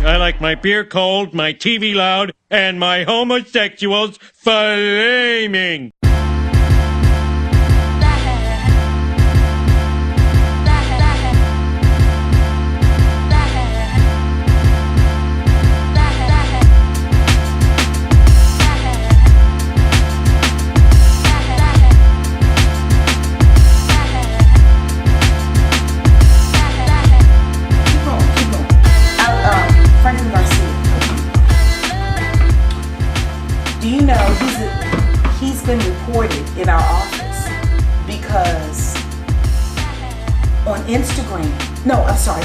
I like my beer cold, my TV loud, and my homosexuals flaming. He's been reported in our office because on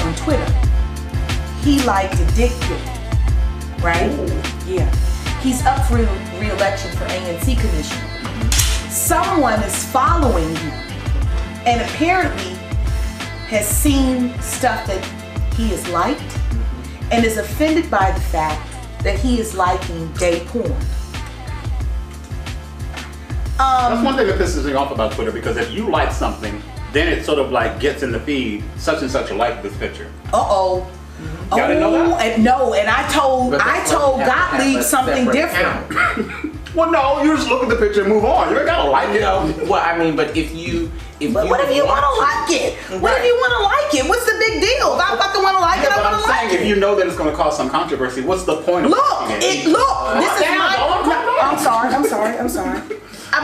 on Twitter, he liked a dick pic, right? Ooh. Yeah. He's up for re-election for ANC commissioner. Someone is following him and apparently has seen stuff that he has liked and is offended by the fact that he is liking gay porn. That's one thing that pisses me off about Twitter, because if you like something, then it sort of like gets in the feed, such and such like this picture. Uh-oh. You gotta know that? No, and I told Gottlieb something different. Well, no, you just look at the picture and move on. You ain't gotta like it. Well, I mean, but what if you want to like it? What if you want to like it? What's the big deal? If I fucking want to like it, I want to like it. If you know that it's going to cause some controversy, what's the point of this is my... I'm sorry.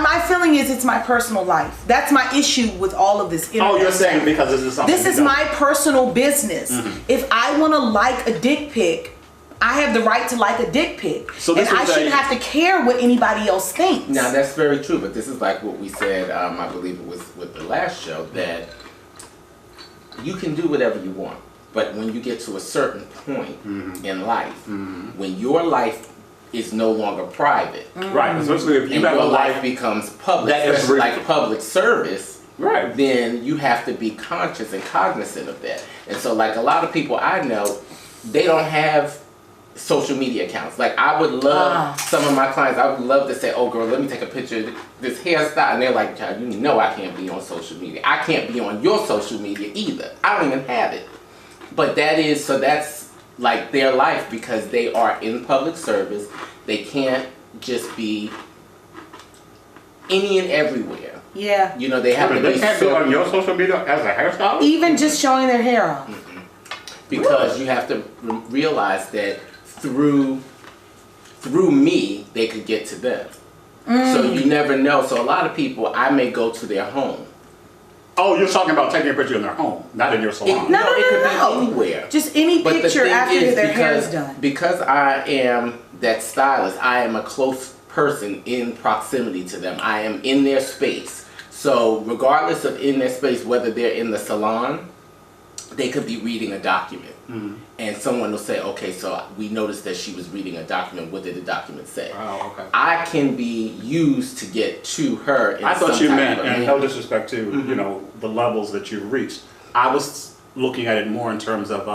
My feeling is it's my personal life. That's my issue with all of this internet. Oh, you're saying because this is something. This is my personal business. Mm-hmm. If I want to like a dick pic, I have the right to like a dick pic. So and I shouldn't have to care what anybody else thinks. Now, that's very true, but this is like what we said, I believe it was with the last show, that you can do whatever you want. But when you get to a certain point in life, when your life is no longer private, right? Especially if you have your a life becomes public, especially like public service, right? Then you have to be conscious and cognizant of that. And so, like a lot of people I know, they don't have social media accounts. Like I would love some of my clients. I would love to say, "Oh, girl, let me take a picture of this hairstyle," and they're like, "Child, you know I can't be on social media. I can't be on your social media either. I don't even have it." But that's like their life because they are in public service. They can't just be any and everywhere. Yeah. You know, they have to be. They can't be on your social media as a hairstylist? Even just showing their hair off. Because you have to realize that through me, they could get to them. So you never know. So a lot of people, I may go to their home. Oh, you're talking about taking a picture in their home, not in your salon. No, it could be anywhere. Just any picture after their hair is done. Because I am that stylist, I am a close person in proximity to them. I am in their space. So regardless of in their space, whether they're in the salon, they could be reading a document. And someone will say, okay, so we noticed that she was reading a document. What did the document say? Oh, okay. I can be used to get to her in I thought you meant, and no manner. disrespect to, you know, the levels that you reached. I was looking at it more in terms of,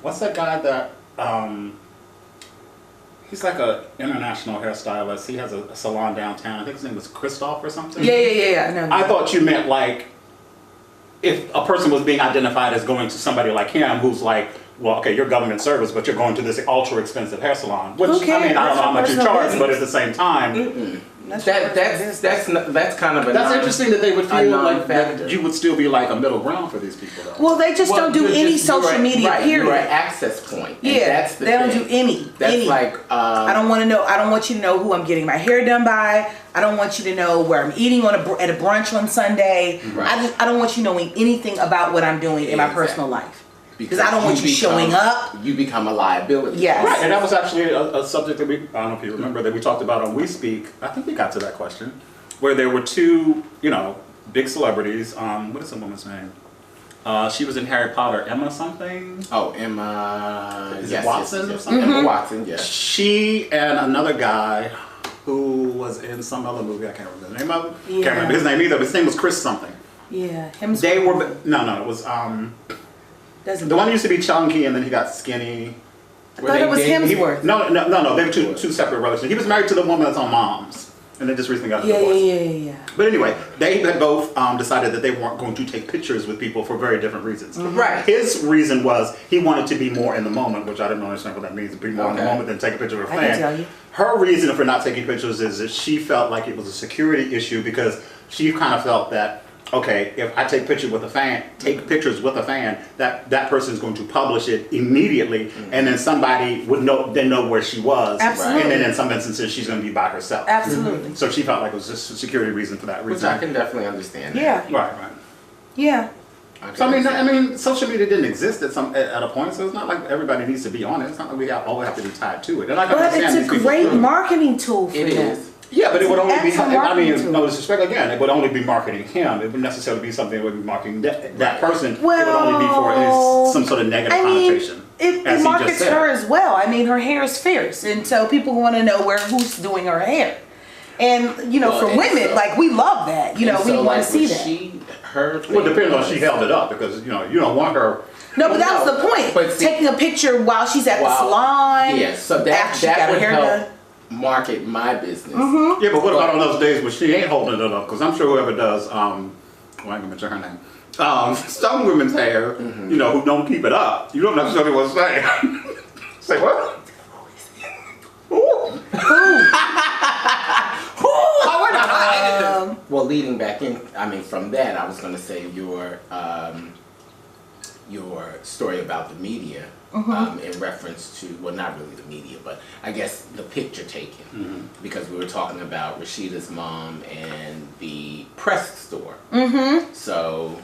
what's that guy that, he's like a international hairstylist. He has a salon downtown. I think his name was Christoph or something. Yeah. I know. I thought you meant like, if a person was being identified as going to somebody like him who's like, well, okay, you're government service, but you're going to this ultra expensive hair salon. Which, I mean, I don't know how much you charge, but at the same time. That's kind of That's interesting that they would feel like that you would still be like a middle ground for these people, though. Well, they just don't do any social media, period. You're an access point. Yeah, they don't do any. That's like, I don't want to know. I don't want you to know who I'm getting my hair done by. I don't want you to know where I'm eating at a brunch on Sunday. Right. I don't want you knowing anything about what I'm doing in my personal life. Because I don't want you showing up. You become a liability. Yes. Right, and that was actually a subject that I don't know if you remember, that we talked about on We Speak. I think we got to that question, where there were two, big celebrities. What is the woman's name? She was in Harry Potter. Emma something? Oh, Emma... Is it Watson or something? Emma Watson, yes. She and another guy who was in some other movie. I can't remember the name of it. Can't remember his name either, but his name was Chris something. Yeah. They were... No, it was... the one used to be chunky and then he got skinny. I thought it was Hemsworth. No. They were two separate relations. He was married to the woman that's on Moms. And they just recently got a divorce. Yeah. But anyway, they had both decided that they weren't going to take pictures with people for very different reasons. Right. His reason was he wanted to be more in the moment, which I didn't understand what that means, be more in the moment than take a picture of a I fan. can tell you. Her reason for not taking pictures is that she felt like it was a security issue because she kind of felt that, okay, if I take pictures with a fan, that person is going to publish it immediately, and then somebody would know where she was. Absolutely. And then in some instances, she's going to be by herself. Absolutely. So she felt like it was just a security reason for that reason. Which I can definitely understand. Yeah. Right. Yeah. So I mean, social media didn't exist at a point, so it's not like everybody needs to be on it. It's not like we always have to be tied to it. And I can But understand it's a these people great feel- marketing tool for It them. is. Yeah, but it would only be. Excellent I marketing mean, tool. no disrespect again. It would only be marketing him. It wouldn't necessarily be something that would be marketing that person. Well, it would only be for some sort of negative connotation. It as he just markets said. her as well. I mean, her hair is fierce, and so people want to know who's doing her hair. And Well, for and women, so- like we love that. We want to see that. Well, it depends on if she held it up because you don't want her. No, but that was the point. But see- Taking a picture while she's at the salon. Yeah, so after that she got her would hair help done. market my business. Yeah, but what about on those days when she ain't holding it up? Because I'm sure whoever does, well, I ain't gonna mention her name. Some women's hair, who don't keep it up. You don't necessarily want to say. Say what? Well, leading back in, from that, I was going to say your story about the media in reference to, well, not really the media, but I guess the picture taken, because we were talking about Rashida's mom and the press store. So,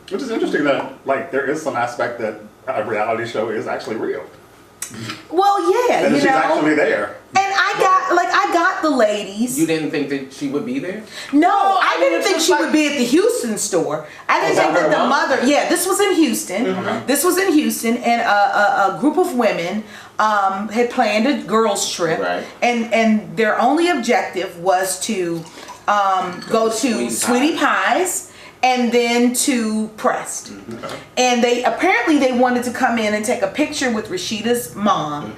Which is interesting that there is some aspect that a reality show is actually real. Well, yeah, And she's actually there. And I got the ladies. you didn't think that she would be there? No, I didn't think she would be at the Houston store. I didn't think that the mother. Yeah, this was in Houston. This was in Houston, and a group of women had planned a girls' trip, Right. and their only objective was to go to Sweetie Pie's. And then to Pressed. And they wanted to come in and take a picture with Rashida's mom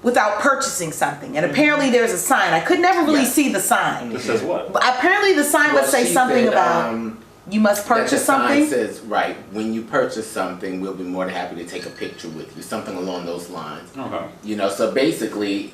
without purchasing something. And apparently there's a sign. I could never really see the sign. It says what? But apparently the sign would say she something said, about you must purchase that the something. sign says, right, when you purchase something, we'll be more than happy to take a picture with you. Something along those lines. Okay. So basically,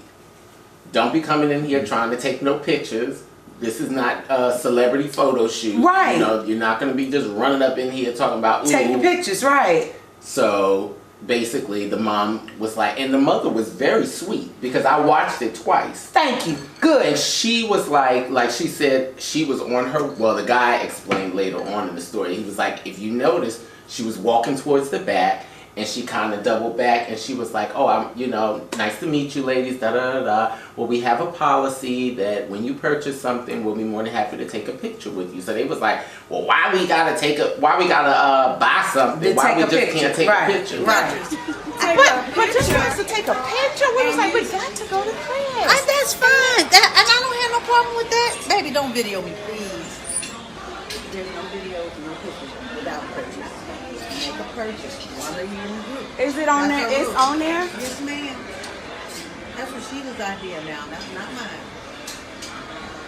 don't be coming in here trying to take no pictures. This is not a celebrity photo shoot. Right. You're not going to be just running up in here talking about, ooh. Taking pictures, right. So basically the mom was like, and the mother was very sweet because I watched it twice. Thank you. Good. And she was like she said she was on her, well, the guy explained later on in the story, he was like, if you notice, she was walking towards the back and she kind of doubled back and she was like, oh, nice to meet you ladies, da da da da. Well, we have a policy that when you purchase something, we'll be more than happy to take a picture with you. So they was like, well, why we gotta buy something? Why we just can't take a picture? Right. But just for us to take a picture, we was like, we got to go to class. That's fine. And I don't have no problem with that. Baby, don't video me, please. There's no videos and no pictures without purchase. Make a purchase. One of you in the group. Is it on there? It's on there? Yes, ma'am. That's Rashida's idea now. That's not mine.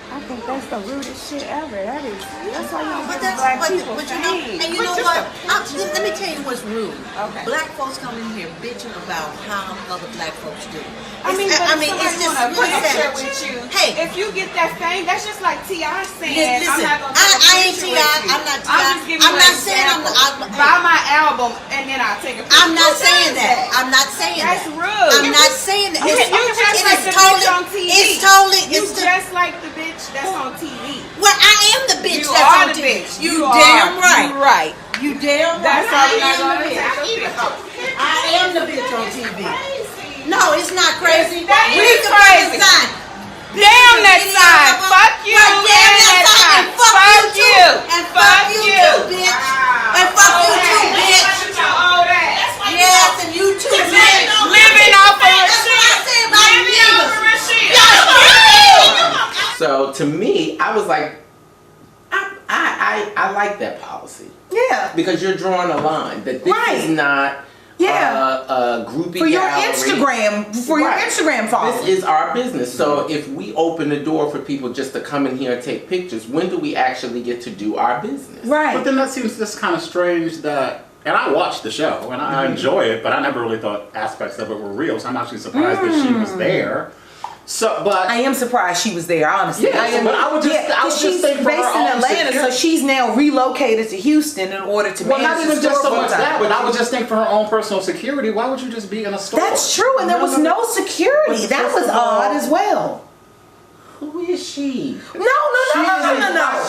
I think that's the rudest shit ever. That's why you don't But give that's black but people you know, fame. and you know what? Let me tell you what's rude. Okay. Black folks come in here bitching about how other black folks do. I mean, it's it's just want to really picture sad. with you. Hey. If you get that fame, that's just like T.I. saying, Listen, I'm not going to take a I ain't picture T.I., with you. I'm not T.I. I'm just giving I'm you not an saying I'm example. not- Buy my album and then I'll take a picture. I'm not Who saying does that. I'm not saying That's that. rude. I'm not saying that. You just like the bitch on TV. It's totally. You It's just like the bitch that's on TV. Well, I am the bitch You that's are on the TV. bitch. You You damn are. right. You right. You damn That's right. why we're not I am gonna the take a bitch. picture. I am the bitch on TV. No, it's not crazy. That Read is the crazy. sign. Damn that sign. Fuck you. Right, damn and that sign. And Fuck fuck you you. too. And fuck you too, bitch. And fuck you too, bitch. Yes, and you too, bitch. Living off of That's what I say about you niggas. So to me, I was like, I like that policy. Yeah. Because you're drawing a line that this Right. is not groupie for your gallery. Your Instagram followers. This is our business. So if we open the door for people just to come in here and take pictures, when do we actually get to do our business? Right. But then that seems just kind of strange that, and I watched the show and I enjoy it, but I never really thought aspects of it were real. So I'm actually surprised that she was there. So, but I am surprised she was there, honestly. Yeah, I am, but I would just she's think for based her in own Atlanta, security. so she's now relocated to Houston in order to Well, manage not the even just store so much full-time. that, but I would just think for her own personal security, why would you just be in a store? That's true, and there was no security. But That first was of all- odd as well. Who is she? No.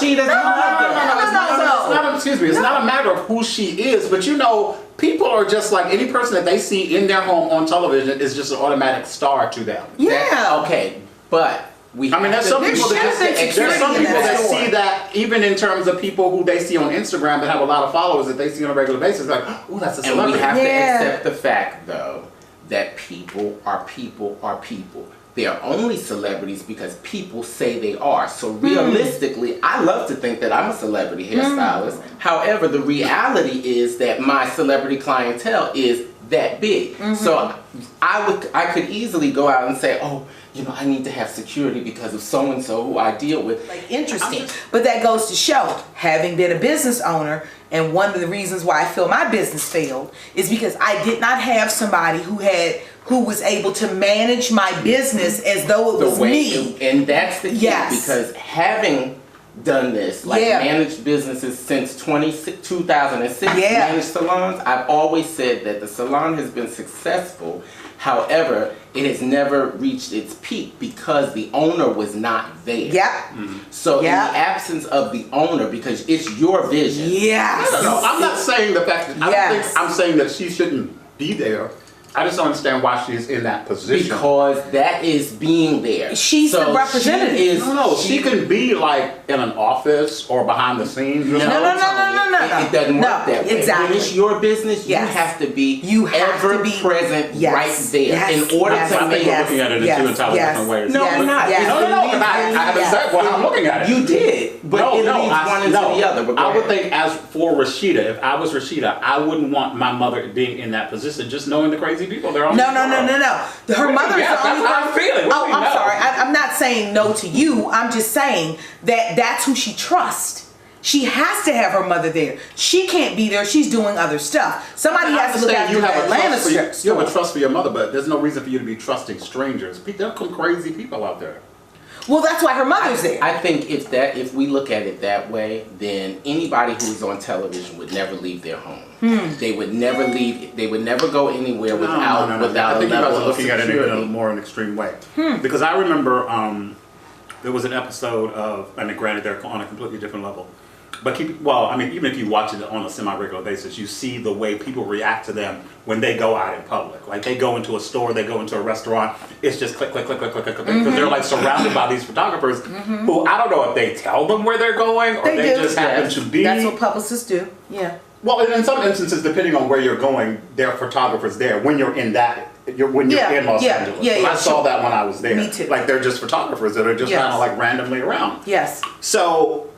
She does not. Excuse me. It's not a matter of who she is, but you know, people are just like any person that they see in their home on television is just an automatic star to them. Yeah. Okay, but we. I mean, there's some people that there's some people that see that even in terms of people who they see on Instagram that have a lot of followers that they see on a regular basis, like, oh, that's a And celebrity. we have to Yeah. accept the fact, though, that people are people are people. They are only celebrities because people say they are. So realistically, I love to think that I'm a celebrity hairstylist. However, the reality is that my celebrity clientele is that big. So I could easily go out and say, oh, you know, I need to have security because of so and so who I deal with. Like, interesting. But that goes to show, having been a business owner, and one of the reasons why I feel my business failed is because I did not have somebody who was able to manage my business as though it was me. And that's the key, Yes. because having done this, like managed businesses since 2006, managed salons, I've always said that the salon has been successful. However, it has never reached its peak because the owner was not there. So in the absence of the owner, because it's your vision. No, I'm not saying the fact that I don't think I'm saying that she shouldn't be there. I just don't understand why she's in that position. Because that is being there. She's the representative. She can be like in an office or behind the scenes. No. It doesn't work that way. Exactly. When it's your business, you have to be ever present right there in order to make it. Looking at it in two entirely different ways. No, I'm not. No. I haven't said what I'm looking at it. You did, but it leads one into the other. But I would think, as for Rashida, if I was Rashida, I wouldn't want my mother being in that position, just knowing the crazy people. They're No. Her mother is the only I'm feeling. Oh, I'm sorry. I'm not saying no to you. I'm just saying that that's who she trusts. She has to have her mother there. She can't be there. She's doing other stuff. Somebody has to look after the Atlanta store. You have a trust for your mother, but there's no reason for you to be trusting strangers. There are some crazy people out there. Well, that's why her mother's there. I think if we look at it that way, then anybody who's on television would never leave their home. They would never leave. They would never go anywhere without I think a you guys level are of looking at it in security. a more extreme way. Because I remember there was an episode of, and granted they're on a completely different level, but even if you watch it on a semi-regular basis, you see the way people react to them when they go out in public. Like they go into a store, they go into a restaurant, it's just click, click, click, click, click, click, click, because they're like surrounded by these photographers who, I don't know if they tell them where they're going or they just happen to be. That's what publicists do. Yeah. Well, in some instances, depending on where you're going, there are photographers there when you're in that. When you're in Los Angeles. I saw that when I was there. Me too. Like they're just photographers that are just kind of like randomly around. Yes. So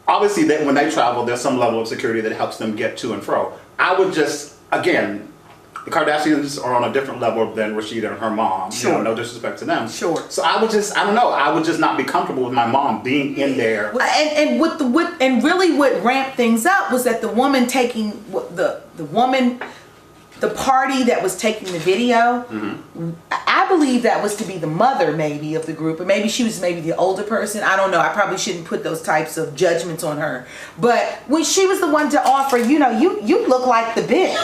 obviously, when they travel, there's some level of security that helps them get to and fro. I would just, again, the Kardashians are on a different level than Rashida and her mom. Sure. You know, no disrespect to them. Sure. So I would just, I don't know, I would just not be comfortable with my mom being in there. And really what ramped things up was that the woman taking the party that was taking the video, I believe that was to be the mother maybe of the group, or maybe she was the older person. I don't know. I probably shouldn't put those types of judgments on her. But when she was the one to offer, you look like the bitch.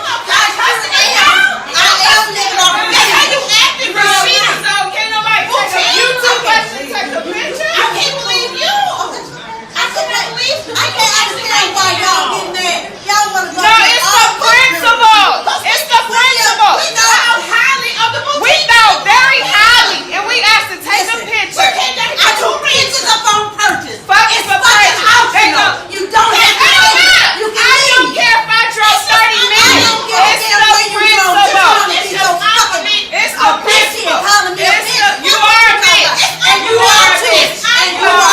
You are a bitch, and you are a bitch, and you are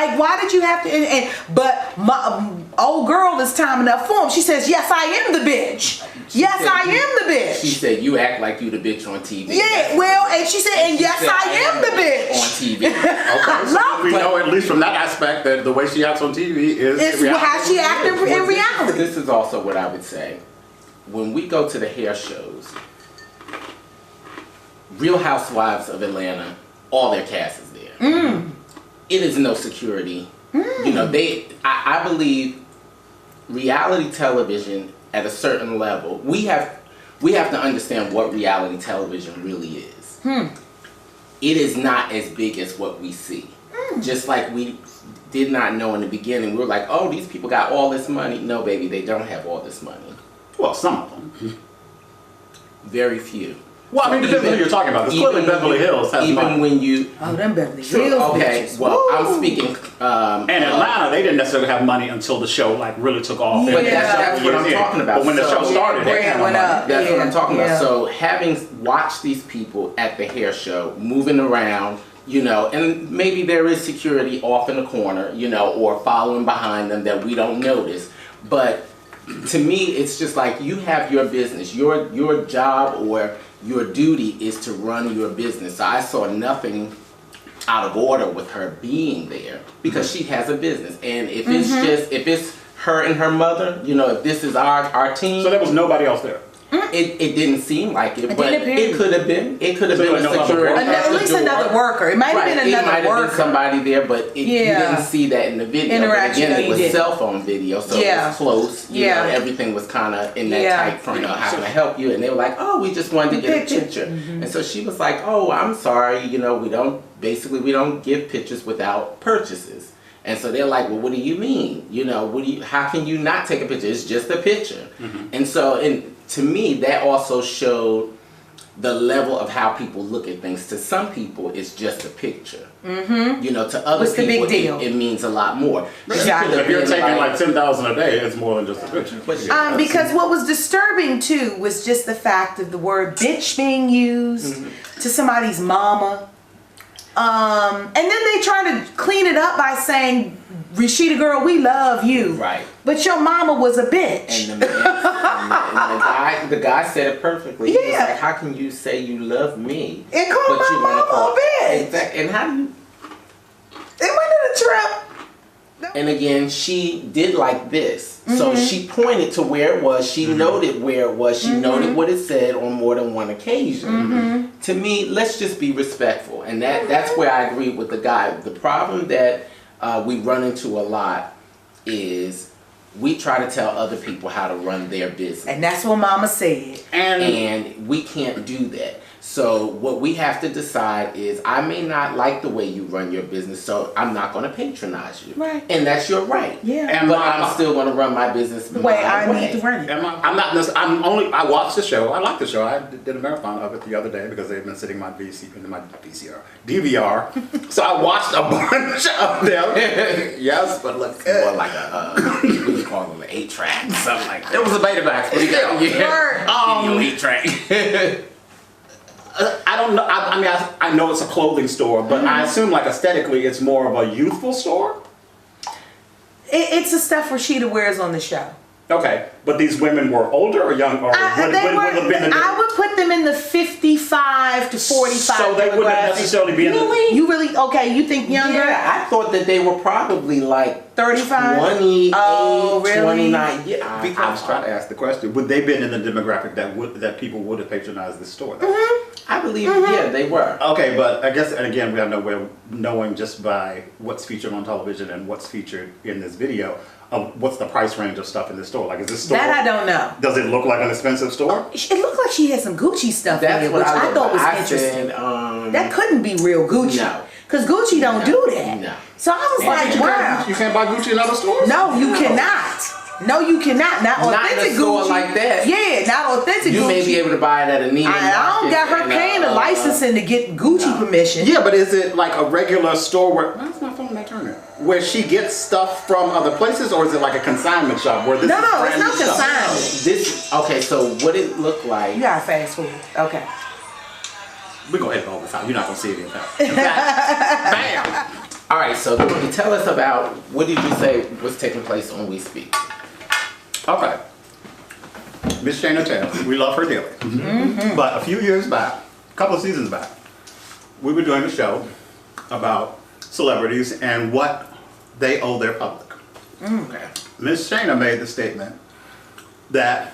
Like, why did you have to? But my old girl is time enough for him. She says, "Yes, I am the bitch. Yes, I am the bitch." She said, "You act like you the bitch on TV." Yeah, well, and she said, "And yes, I am the bitch on TV." Okay, so we know at least from that aspect that the way she acts on TV is how she acts in reality. This is also what I would say. When we go to the hair shows, Real Housewives of Atlanta, all their cast is there. It is no security. You know, I believe reality television at a certain level, we have to understand what reality television really is. It is not as big as what we see. Just like we did not know in the beginning, we were like, oh, these people got all this money. No, baby, they don't have all this money. Well, some of them. Very few. Well, I mean, depends on who you're talking about. Because clearly Beverly Hills has money. When you... Oh, them Beverly True. Hills Okay, bitches. well, Woo. I'm speaking... and Atlanta, they didn't necessarily have money until the show like really took off. Yeah. But that's what I'm talking about. But when the show started, they brand had no went money. up. That's what I'm talking Yeah. about. So having watched these people at the hair show, moving around, you know, and maybe there is security off in the corner, you know, or following behind them that we don't notice. But to me, it's just like you have your business. Your job or your duty is to run your business. So I saw nothing out of order with her being there because she has a business. And if if it's her and her mother, you know, if this is our team. So there was nobody else there. It didn't seem like it, It but didn't appear it to could have been. It could have So been there a was no other security worker? at At the least door. another worker. It might have been It might another have been worker. somebody there, but you Yeah. didn't see that in the video. Interaction, But again, no, it you was didn't. cell phone video, so it Yeah. was close. You Yeah. know, everything was kind of in that Yeah. tight frame. You know, how can I help you? And they were like, oh, we just wanted to get a picture. And so she was like, oh, I'm sorry. You know, we don't give pictures without purchases. And so they're like, well, what do you mean? You know, how can you not take a picture? It's just a picture. And so, to me, that also showed the level of how people look at things. To some people, it's just a picture. You know, to other What's the people, big deal? it means a lot more. Exactly. If you're taking like 10,000 a day, it's more than just a picture. Because what was disturbing too was just the fact of the word bitch being used to somebody's mama. And then they try to clean it up by saying, Rashida girl, we love you. Right. But your mama was a bitch. And the guy said it perfectly. He was Yeah. like, how can you say you love me? And call but my you wanna mama a bitch. Exactly. And how do you... It went in a trip. And again, she did like this. So she pointed to where it was. She noted where it was. She noted what it said on more than one occasion. To me, let's just be respectful. And that's where I agree with the guy. The problem that we run into a lot is we try to tell other people how to run their business. And that's what mama said. And we can't do that. So what we have to decide is, I may not like the way you run your business, so I'm not going to patronize you. Right. And that's your right. Yeah. But I'm still going to run my business The way I need to run it. I watched the show. I like the show. I did a marathon of it the other day because they've been sitting in my DVR. So I watched a bunch of them. Yes, but look, More like a, what do you call them, an 8-track, something like that. it was a Betamax. But yeah, Video 8-track. I don't know. I know it's a clothing store, but I assume like aesthetically, it's more of a youthful store. It's the stuff Rashida wears on the show. Okay, but these women were older or young, or I would put them in the 55 to 45. So they wouldn't necessarily be in the... Really? You really, okay, you think younger? Yeah, I thought that they were probably like 35? 28, Oh, really? 29. Yeah, I was trying to ask the question. Would they been in the demographic that people would have patronized this store? I believe, yeah, they were. Okay, but I guess, and again, we have no way of knowing just by what's featured on television and what's featured in this video, what's the price range of stuff in this store. Like, is this store... That I don't know. Does it look like an expensive store? It looked like she had some Gucci stuff That's in it, what which I thought was I interesting. said, That couldn't be real Gucci. No. Because Gucci don't do that. No. So I was like, wow. You can't buy Gucci in other stores? No, you cannot. No, you cannot. Not authentic in a store Gucci. like that. Yeah, not authentic Gucci. You may be able to buy it at a Neiman I don't got her Marcus paying the licensing to get Gucci permission. Yeah, but is it like a regular store where... Why's my phone not turning? Where she gets stuff from other places, or is it like a consignment shop where this is No, brand it's not new stuff? consignment. Okay, so what it looked like... You gotta fast forward. Okay. We're going to edit all this out. You're not going to see it in fact. Bam! All right, so tell us about, what did you say was taking place on We Speak? Okay. Miss Shayna Taylor, we love her dearly. But a few years back, a couple of seasons back, we were doing a show about celebrities and what they owe their public. Okay. Miss Shayna made the statement that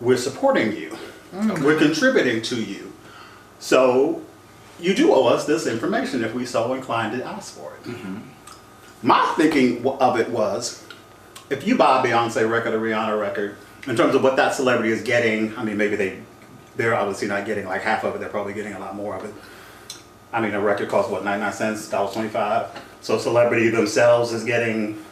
we're supporting you, we're contributing to you, so you do owe us this information if we so inclined to ask for it. My thinking of it was, if you buy a Beyonce record or Rihanna record, in terms of what that celebrity is getting, I mean, maybe they're obviously not getting like half of it, they're probably getting a lot more of it. I mean, a record costs what, 99 cents, $1.25? So celebrity themselves is getting...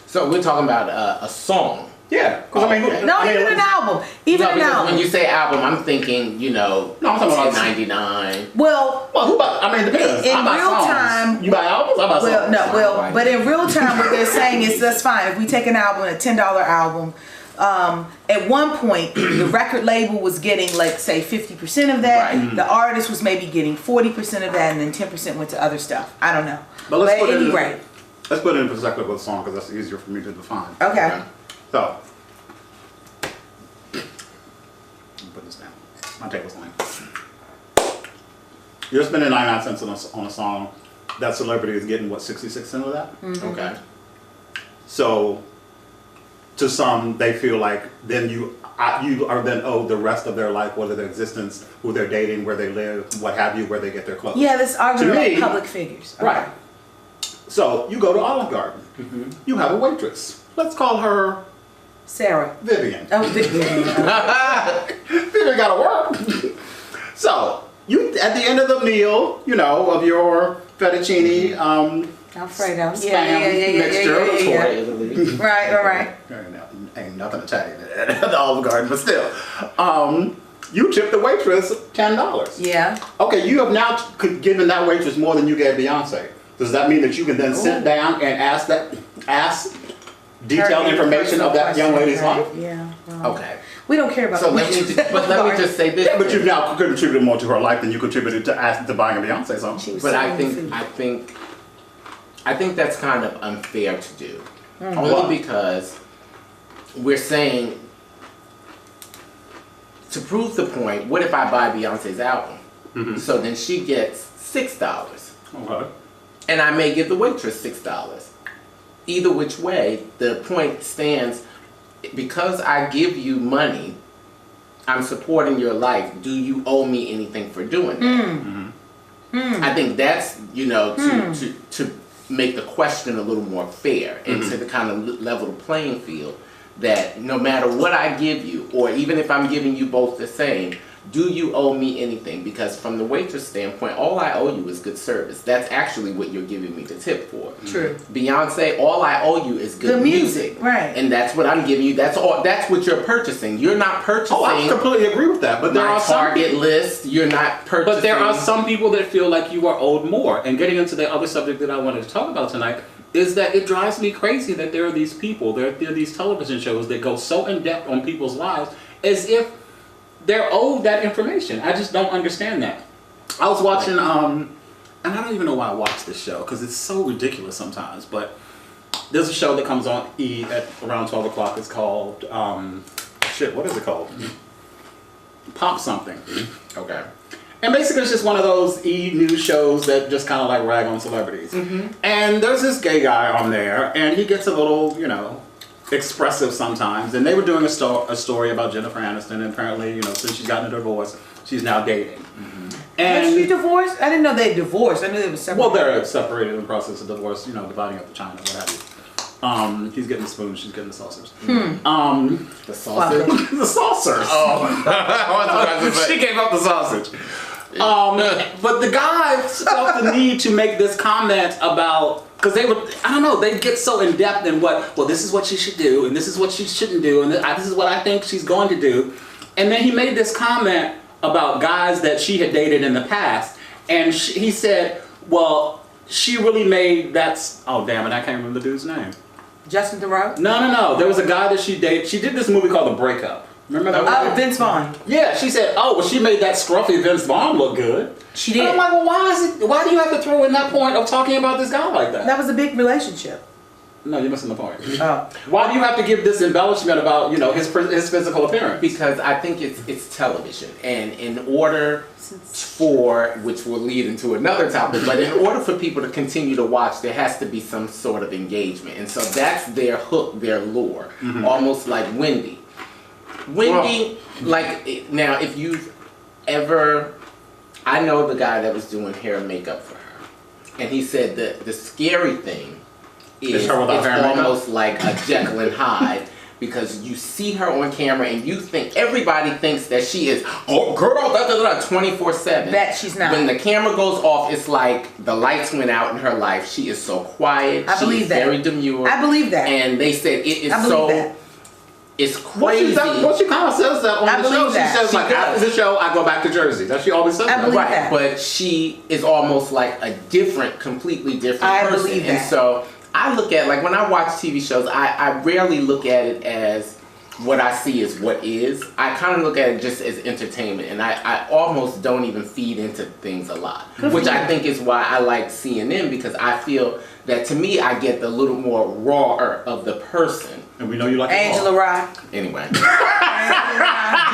So we're talking about a song. Yeah, because I mean... Okay. No, I mean, even an album. Even No, an because album. when you say album, I'm thinking, you know, No, I'm talking about- $10.99. Well, Well, who buy? I mean, it depends. In I buy real songs. time- You buy albums? I buy songs. but in real time, what they're saying is that's fine. If we take an album, a $10 album, at one point, the record label was getting, like, say, 50% of that. Right. The artist was maybe getting 40% of that, and then 10% went to other stuff. I don't know. But let's at put it any in- rate, Let's put it in perspective with a song, because that's easier for me to define. okay. So, let me put this down. My table's laying. You're spending 99 cents on a song. That celebrity is getting, what, 66 cents of that? Okay. So, to some, they feel like then you are then owed the rest of their life, whether their existence, who they're dating, where they live, what have you, where they get their clothes. Yeah, this argument To me- about public figures. Okay. Right. So, you go to Olive Garden. You have a waitress. Let's call her Sarah. Vivian. Oh, Vivian gotta work. So, you at the end of the meal, you know, of your fettuccine, Alfredo. Spam Yeah. mixture. Right. Ain't nothing Italian at the Olive Garden, but still. You tip the waitress $10. Yeah. Okay, you have now given that waitress more than you gave Beyonce. Does that mean that you can then sit down and ask detailed information of that young lady's life? Yeah. Well, Okay. we don't care about So the let me just say this. But you've now contributed more to her life than you contributed to buying a Beyonce song. She was But I selling the think food. I think that's kind of unfair to do. Why? Only because we're saying, to prove the point, what if I buy Beyonce's album? So then she gets $6. Okay. And I may give the waitress $6. Either which way, the point stands, because I give you money, I'm supporting your life. Do you owe me anything for doing that? I think that's, you know, to make the question a little more fair and to the kind of level the playing field, that no matter what I give you, or even if I'm giving you both the same, do you owe me anything? Because from the waitress standpoint, all I owe you is good service. That's actually what you're giving me the tip for. True. Beyonce, all I owe you is good music. Right. And that's what I'm giving you. That's all. That's what you're purchasing. You're not purchasing Oh, I completely agree with that. But there my are some target list. You're not purchasing. But there are some people that feel like you are owed more. And getting into the other subject that I wanted to talk about tonight is that it drives me crazy that there are these people, there are these television shows that go so in depth on people's lives as if they're owed that information. I just don't understand that. I was watching, and I don't even know why I watch this show because it's so ridiculous sometimes, but there's a show that comes on E at around 12 o'clock. It's called, what is it called? Pop something. Okay. And basically it's just one of those E! News shows that just kind of like rag on celebrities. And there's this gay guy on there, and he gets a little, you know, expressive sometimes. And they were doing a story about Jennifer Aniston, and apparently, you know, since she's gotten a divorce, she's now dating. Was she divorced? I didn't know they divorced. I knew they were separated. Well, they're separated in the process of divorce, you know, dividing up the China, what have you. He's getting the spoon, she's getting the saucers. The sausage. The saucers. Oh, She gave up the sausage. But the guy felt the need to make this comment about, because they would, I don't know, they get so in depth in well, this is what she should do, and this is what she shouldn't do, and this is what I think she's going to do. And then he made this comment about guys that she had dated in the past, and he said, well, she really made oh damn it, I can't remember the dude's name. Justin Theroux? No. There was a guy that she dated. She did this movie called The Breakup. Remember that? Oh, Vince Vaughn. Yeah, she said, "Oh, well, she made that scruffy Vince Vaughn look good." She did. And I'm like, "Well, why do you have to throw in that point of talking about this guy like that?" That was a big relationship. No, you're missing the point. Oh. Why do you have to give this embellishment about his physical appearance? Because I think it's television, and in order for, which will lead into another topic, but in order for people to continue to watch, there has to be some sort of engagement, and so that's their hook, their lure, almost like Wendy. Wendy, now if you've ever, I know the guy that was doing hair and makeup for her, and he said that the scary thing is her without it's hair and makeup? almost like a Jekyll and Hyde. Because you see her on camera and you think, everybody thinks that she is, oh girl, 24/7. That she's not. When the camera goes off, it's like the lights went out in her life. She is so quiet. I believe is that. Very demure. I believe that. And they said it is I believe so, that. it's crazy. Well, she kind of says that on I the show. believe that. She says, She like, does. after the show, I go back to Jersey. That she always says I that. believe Right, that. but she is almost like a completely different I person. believe And that. so I look at, like when I watch TV shows, I rarely look at it as what I see is what is. I kind of look at it just as entertainment, and I almost don't even feed into things a lot, which I think is why I like CNN, because I feel that to me I get the little more raw of the person. And we know you like Angela Rye. Anyway.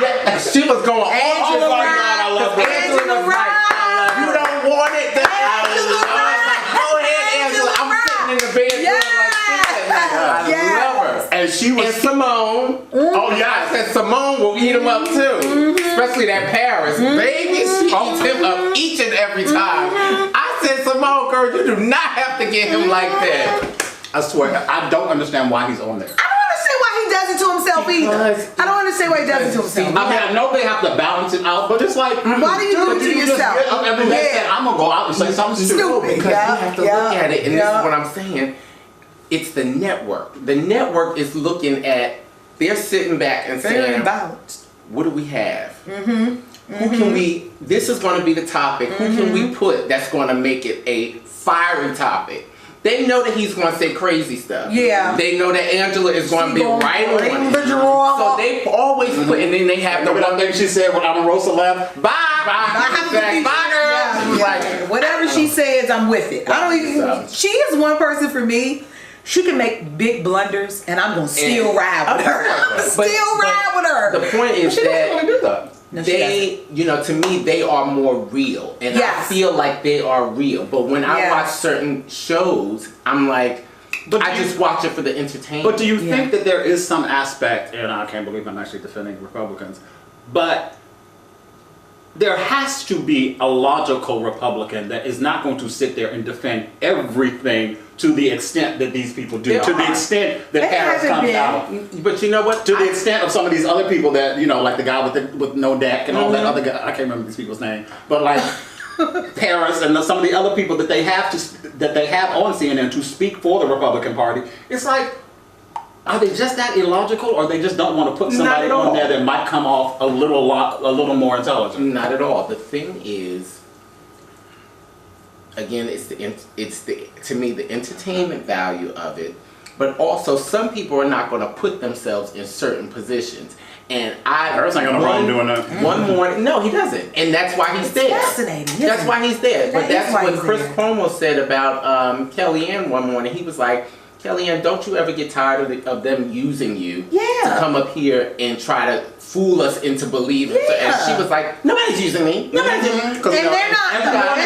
Yeah, she was going Angela all Rye. I love her. Angela was like, Rye. you don't want it. That Angela I love it. Like, go ahead, Angela. I'm sitting in the bedroom like I love her. And she was... And Simone. Oh, I yeah. said Simone will eat him up too. Especially that Paris. Baby, she eats him up each and every time. I said, Simone, girl, you do not have to get him like that. I swear, I don't understand why he's on there. I don't understand why he does it to himself either. I don't understand why he does it to himself. I mean, I know they have to balance it out, but it's like... Why do you do it to you just yourself? get up every day and say, I'm going to go out and say something stupid. Stupid. Because Yeah, you have to yeah, look at it, and this yeah. is what I'm saying. It's the network. The network is looking at, they're sitting back and Very saying, balanced. what do we have? Who can we, this is going to be the topic, who can we put that's going to make it a fiery topic? They know that he's going to say crazy stuff. Yeah. They know that Angela is going to be right on ring the it. drawer. So they always put, and then they have the Remember that thing she said when Omarosa left? bye, bye, bye, girl. Yeah. Whatever she says, I'm with it. I don't even. She is one person for me. She can make big blunders, and I'm gonna still ride with her. Ride with her. The point is She doesn't want to that do that. No, she they, to me, they are more real, and Yes. I feel like they are real. But when I Yes. watch certain shows, I'm like, But I do you- just watch it for the entertainment. But do you Yeah. think that there is some aspect, and I can't believe I'm actually defending Republicans, but there has to be a logical Republican that is not going to sit there and defend everything to the extent that these people do, There to the are. extent that There Paris hasn't comes been. out. But you know what? To the extent of some of these other people that, like the guy with no deck and all that other guy, I can't remember these people's name, but like Paris and some of the other people that they have on CNN to speak for the Republican Party, it's like, are they just that illogical, or they just don't want to put somebody Not at all. on there that might come off a little more intelligent? Not at all. The thing is, again, to me the entertainment value of it, but also some people are not going to put themselves in certain positions. And Paris ain't got no problem doing that. One morning, no, he doesn't, and that's why he's there. fascinating, isn't That's it? why he's there. But That is that's why what he's Chris there. Cuomo said about Kellyanne one morning. He was like, Kellyanne, don't you ever get tired of them using you Yeah. to come up here and try to fool us into believing? So, and Yeah. she was like, nobody's using me. Nobody's using me. And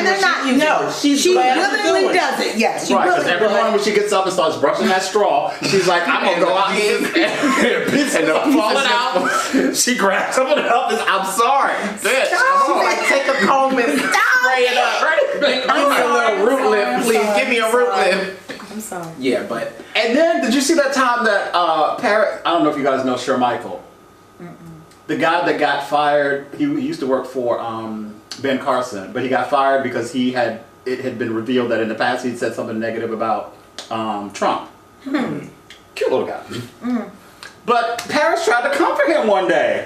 they're not using No, her. she's She glad to do willingly it. does it. Yes, she Right, because willingly every morning when does she gets up and starts brushing that straw, she's like, I'm gonna go out here and pieces And the falling pieces out. She grabs some of the help. I'm sorry, bitch. Stop Come on. it. Take a comb and spray it up. Give me a little root lift, please. Give me a root lift. I'm sorry. Yeah, but And then, did you see that time that Paris? I don't know if you guys know Shermichael, the guy that got fired. He used to work for Ben Carson, but he got fired because it had been revealed that in the past he'd said something negative about Trump. Cute little guy. But Paris tried to comfort him one day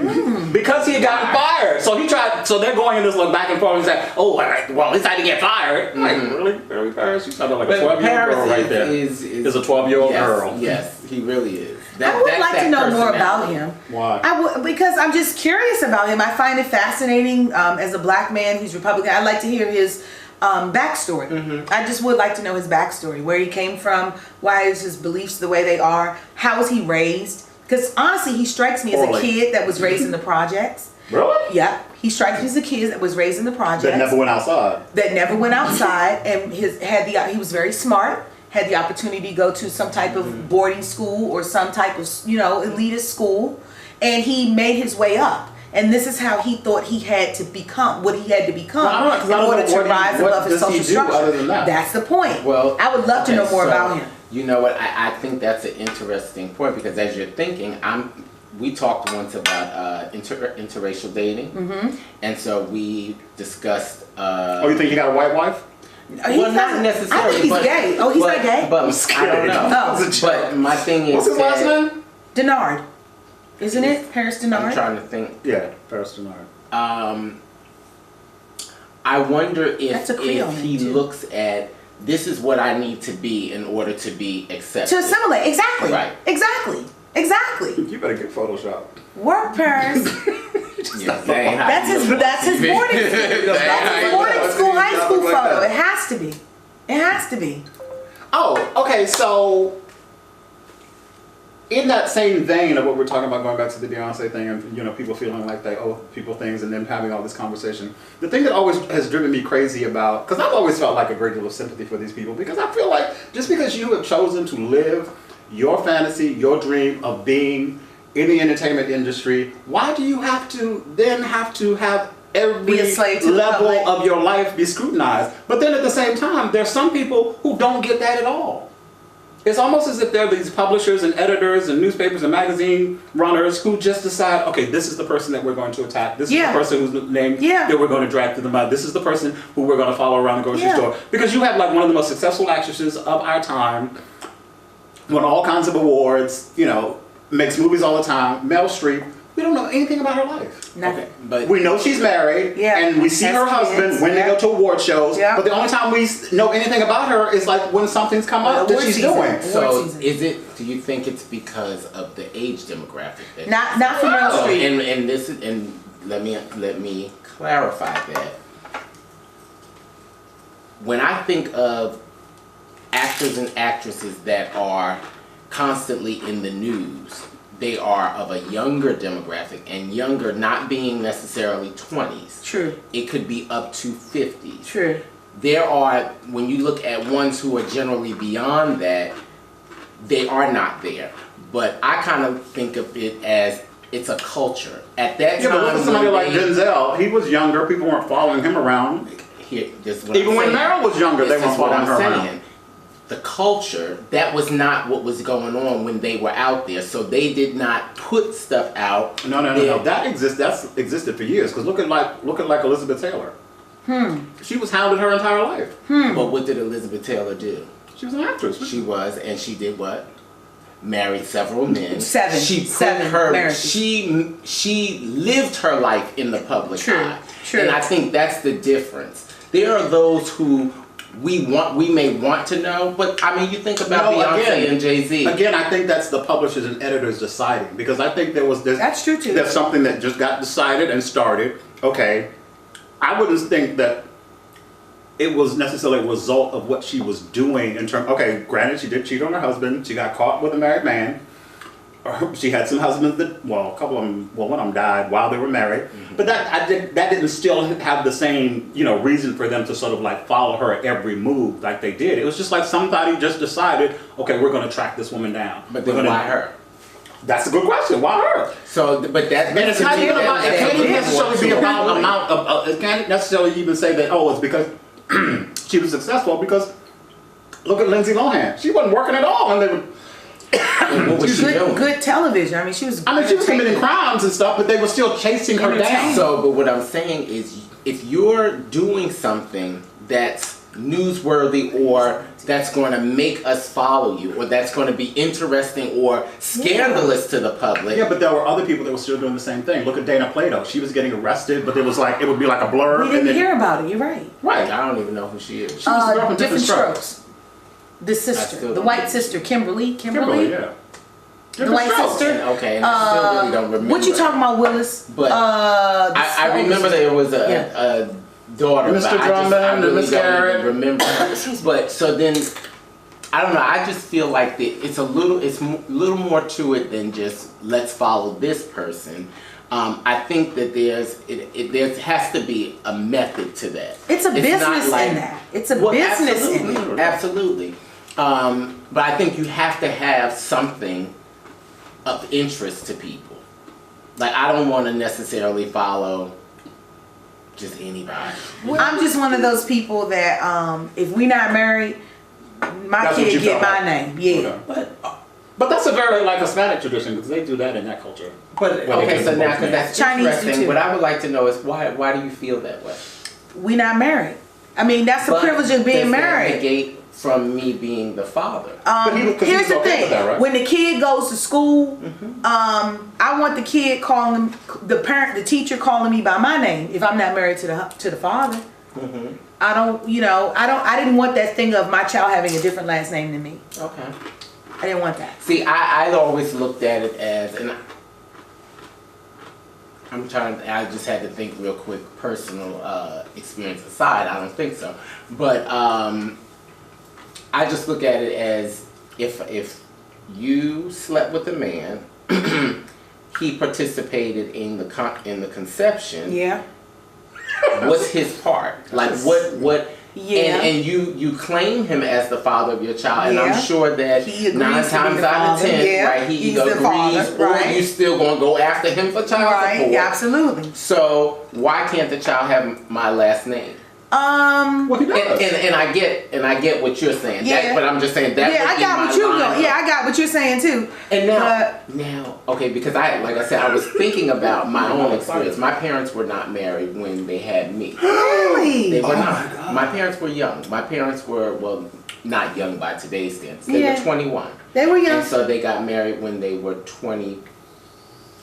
because he had gotten fired. So he tried. So they're going in this back and forth and saying, "Oh, well, he's had to get fired." Like, really, Paris? You sound like a 12-year-old girl right there. Is a 12-year-old girl. Yes, he really is. I would like to know more about him. Why? Because I'm just curious about him. I find it fascinating. As a black man who's Republican, I'd like to hear his backstory. I just would like to know his backstory, where he came from, why is his beliefs the way they are, how was he raised? Because honestly, he strikes me as a kid that was raised in the projects. Really? Yeah, he strikes me as a kid that was raised in the projects. That never went outside. And he was very smart. Had the opportunity to go to some type of boarding school or some type of elitist school, and he made his way up. And this is how he thought he had to become what he had to become in order to rise above his social structure. Other than that? That's the point. Well, I would love to know more about him. You know what? I think that's an interesting point, because as you're thinking, we talked once about interracial dating, and so we discussed. Oh, you think he got a white wife? Well, not necessarily. I think he's gay. Oh, he's not gay. But I don't know. But my thing is, what's his last name? Denard, isn't it? Paris Denard. I'm trying to think. Yeah, Paris Denard. I wonder if Creole he name, too. looks at, this is what I need to be in order to be accepted. To assimilate, exactly. Right. Exactly. You better get Photoshop. Work, Paris. Yeah, That's his boarding school. That's his boarding school, high school photo. It has to be. It has to be. Oh, okay. So, in that same vein of what we're talking about, going back to the Beyonce thing, and people feeling like they owe people things, and then having all this conversation. The thing that always has driven me crazy about, because I've always felt like a great deal of sympathy for these people, because I feel like just because you have chosen to live your fantasy, your dream of being in the entertainment industry, why do you have to have every level of your life be scrutinized? But then at the same time, there's some people who don't get that at all. It's almost as if there are these publishers and editors and newspapers and magazine runners who just decide, okay, this is the person that we're going to attack. This is the person whose name that we're going to drag through the mud. This is the person who we're going to follow around the grocery store. Because you have like one of the most successful actresses of our time, won all kinds of awards, makes movies all the time, Meryl Streep. We don't know anything about her life. Nothing. Okay. But we know she's married, and we see her husband when they go to award shows. But the only time we know anything about her is like when something's come up that she's doing. So, do you think it's because of the age demographic? Not for Meryl Streep. And let me clarify that. When I think of actors and actresses that are constantly in the news, they are of a younger demographic, and younger not being necessarily 20s. True. It could be up to 50s. True. There are, when you look at ones who are generally beyond that, they are not there. But I kind of think of it as it's a culture. At that time, but look at somebody like Denzel. He was younger. People weren't following him around. Even when Meryl was younger, they weren't following her around. The culture, that was not what was going on when they were out there. So they did not put stuff out. No. That existed for years. Because look at like Elizabeth Taylor. She was hounded her entire life. But what did Elizabeth Taylor do? She was an actress. She was, and she did what? Married several men. Seven. She lived her life in the public eye. True. And I think that's the difference. There are those who we may want to know, but I mean, you think about Beyonce and Jay-Z. Again, I think that's the publishers and editors deciding, because I think that's true too. There's something that just got decided and started. Okay, I wouldn't think that it was necessarily a result of what she was doing in terms. Okay, granted, she did cheat on her husband. She got caught with a married man. She had some husbands a couple of them. Well, one of them died while they were married. But that didn't still have the same reason for them to sort of like follow her at every move like they did. It was just like somebody just decided, okay, we're going to track this woman down. But then why her? That's a good question. Why her? So, but that and it's not even about. It can't even necessarily be about amount of. It can't necessarily even say that. Oh, it's because she was successful. Because look at Lindsay Lohan. She wasn't working at all, and they were. What was she doing? Good television. I mean, she was committing crimes and stuff, but they were still chasing her down. So, but what I'm saying is, if you're doing something that's newsworthy or that's going to make us follow you or that's going to be interesting or scandalous to the public. Yeah, but there were other people that were still doing the same thing. Look at Dana Plato. She was getting arrested, but it would be like a blur. We didn't hear about it. You're right. Right. I don't even know who she is. She was the girl from Different Strokes. The sister, the white sister, Kimberly, yeah. the white sister. Okay, and I still really don't remember. What you talking about, Willis? But I remember there was a daughter, Mr. but Drummond I and really Miss don't Garrett. even remember. But so then, I don't know. I just feel like it's a little more to it than just let's follow this person. I think that there has to be a method to that. It's a business in that. It's a business in it. Absolutely. But I think you have to have something of interest to people. Like, I don't want to necessarily follow just anybody. I'm just one of those people that if we not married, my kid get my name. Yeah. Okay. But that's a very Hispanic tradition because they do that in that culture. But okay, so now because that's Chinese interesting. too. What I would like to know is why do you feel that way? We not married. I mean, that's the privilege of being does that married. negate from me being the father? Here's the thing: that, right? when the kid goes to school, I want the kid calling the teacher calling me by my name if I'm not married to the father. I don't, I didn't want that thing of my child having a different last name than me. Okay. I didn't want that. See, I always looked at it as, and I just had to think real quick, personal experience aside, I don't think so. But I just look at it as if you slept with a man, he participated in the conception. Yeah. What's his part? Like what? Yeah. And you claim him as the father of your child, and I'm sure that he agrees 9 times out of 10, right, he he's either the father, agrees or right? you still gonna go after him for child support. Absolutely. So why can't the child have my last name? Well, he does. And I get what you're saying. Yeah. But I'm just saying that. Yeah, I got what you're going. Yeah, I got what you're saying too. And now, okay, because like I said, I was thinking about my own experience. My parents were not married when they had me. Really? They were not. My parents were young. My parents were, well, not young by today's standards. They were 21. They were young. And so they got married when they were 24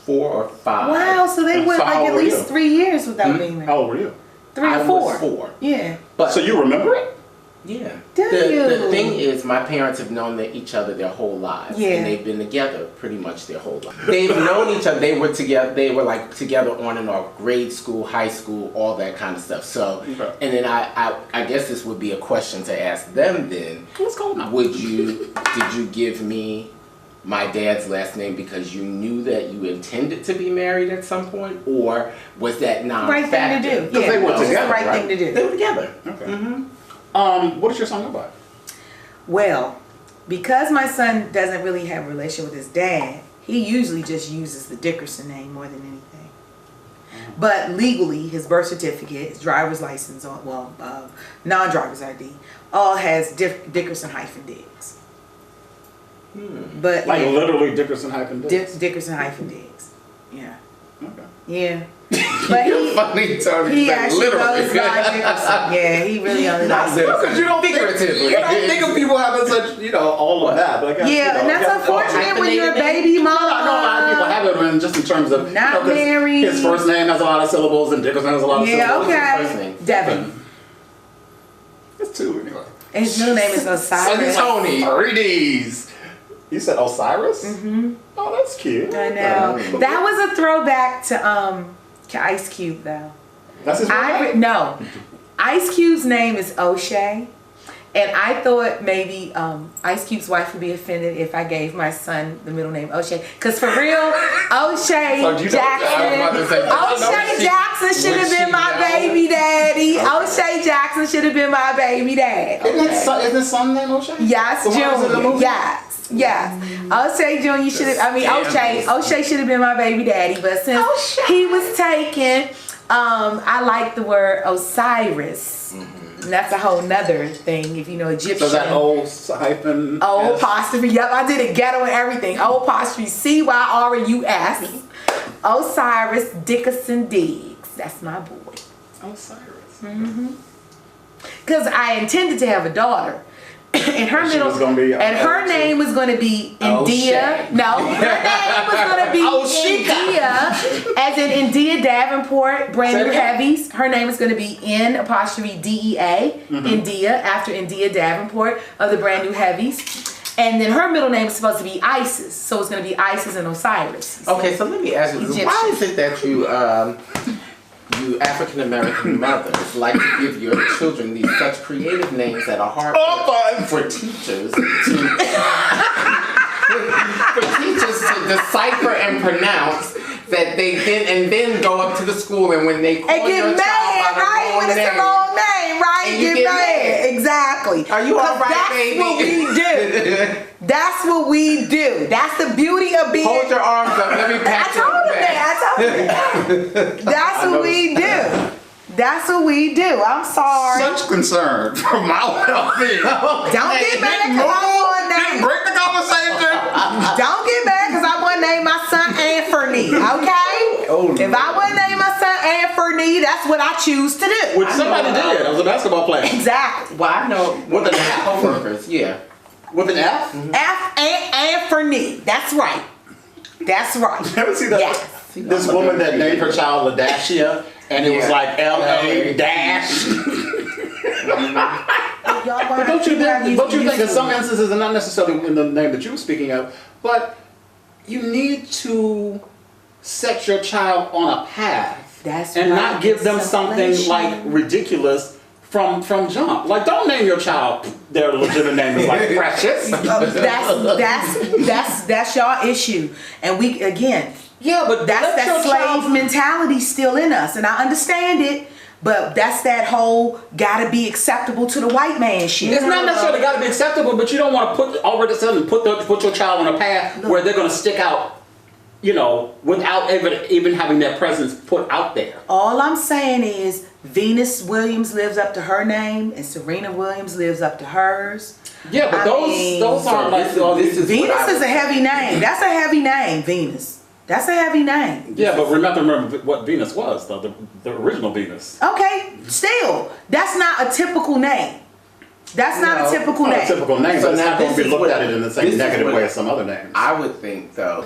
or 5. Wow, so they went like at least 3 years without being married. How old were you? 3 or 4. I was 4. Yeah. But So you remember it? yeah. Do you? The thing is, my parents have known each other their whole lives. Yeah. And they've been together pretty much their whole life. They've known each other. They were together. They were like together on and off, grade school, high school, all that kind of stuff. So, and then I guess this would be a question to ask them then. What's going on? Did you give me my dad's last name because you knew that you intended to be married at some point, or was that Right thing to do. Because Yeah, they were it's the together, right right? thing to do. They were together. Okay. What does your son go by? Well, because my son doesn't really have a relationship with his dad, he usually just uses the Dickerson name more than anything. But legally, his birth certificate, his driver's license, non-driver's ID, all has Dickerson hyphen Diggs. But Like literally Dickerson hyphen Diggs? Dickerson hyphen Diggs. Yeah. Okay. Yeah. But You're funny, Tony. he Like, actually literally. goes by Dickerson. Yeah, he really only Not does. literally. Because you don't Figuratively. think of people having such, all of that. But I guess, Yeah, and that's unfortunate when you're a baby mama. I know a lot of people have it, but just in terms of Not 'cause married. His first name has a lot of syllables, and Dickerson has a lot of Yeah, syllables. first okay. name? Devin. It's 2 anyway. And his middle name is Osiris. Tony. 3 Ds. You said Osiris? Mm-hmm. Oh, that's cute. I know. That was a throwback to Ice Cube though. That's his real name? No. Ice Cube's name is O'Shea. And I thought maybe Ice Cube's wife would be offended if I gave my son the middle name O'Shea. Because for real, O'Shea Jackson should have been my baby daddy. O'Shea Jackson should have been my baby dad. Isn't his son named O'Shea? Yes, The one that was in the Junior. movie? Yes. O'Shea Jr. should have, O'Shea should have been my baby daddy. But since he was taken, I like the word Osiris. And that's a whole nother thing, if you know Egyptian. So that hyphen. O apostrophe. Yep, I did it ghetto and everything. O apostrophe CYRUS. Osiris Dickerson Diggs. That's my boy. Osiris. Because I intended to have a daughter. And her She was gonna be, her name was going to be India. Shay. No, her name was going to be India, as in India Davenport, Brand New Heavies. Her name is going to be N''DEA, India, after India Davenport of the Brand New Heavies. And then her middle name is supposed to be Isis, so it's going to be Isis and Osiris. Okay, so let me ask you, Egyptian. why is it that you African American mothers like to give your children these such creative names that are hard for teachers to decipher and pronounce, that they then go up to the school and when they call And get your mad, child by right? When it's the wrong name, right? And you get mad. Exactly. Are you all right, that's baby? What we do. That's what we do. That's the beauty of being. Hold your arms up. Let me pat you on the back. I told you that. That's what we do. That's what we do. I'm sorry. Such concern for my well-being. Don't get mad because I want to Didn't name. break the conversation. Don't get mad because I want to name my son Anthony. Okay? Oh, if I want to name my son Anthony, that's what I choose to do. Which somebody did. I was a basketball player. Exactly. Well, I know With an F. co-workers, yeah. With an F? Anthony. That's right. That's right. You ever see that? Yes. This woman that named her child Ladashia, and it was Yeah. like LA dash. But don't you think in some instances, and not necessarily in the name that you were speaking of, but you need to set your child on a path That's and right. not give them something like Separation. ridiculous from jump. Like, don't name your child their legitimate name is like Precious. That's y'all issue, and we again. Yeah, but That's let that your slave child- mentality still in us, and I understand it. But that's that whole gotta be acceptable to the white man shit. It's not necessarily got to be acceptable, but you don't want to put your child on a path where they're going to stick out, you know, without even having their presence put out there. All I'm saying is Venus Williams lives up to her name, and Serena Williams lives up to hers. Yeah, but I mean, those aren't like this is Venus what I is a heavy name. That's a heavy name, Venus. That's a heavy name. Yeah, but remember what Venus was, though, the original Venus. Okay, still, that's not a typical name. That's not a typical Not name. a typical name, So but it's now not going to this be is looked what- at it in the this same is negative what- way as some other names. I would think, though,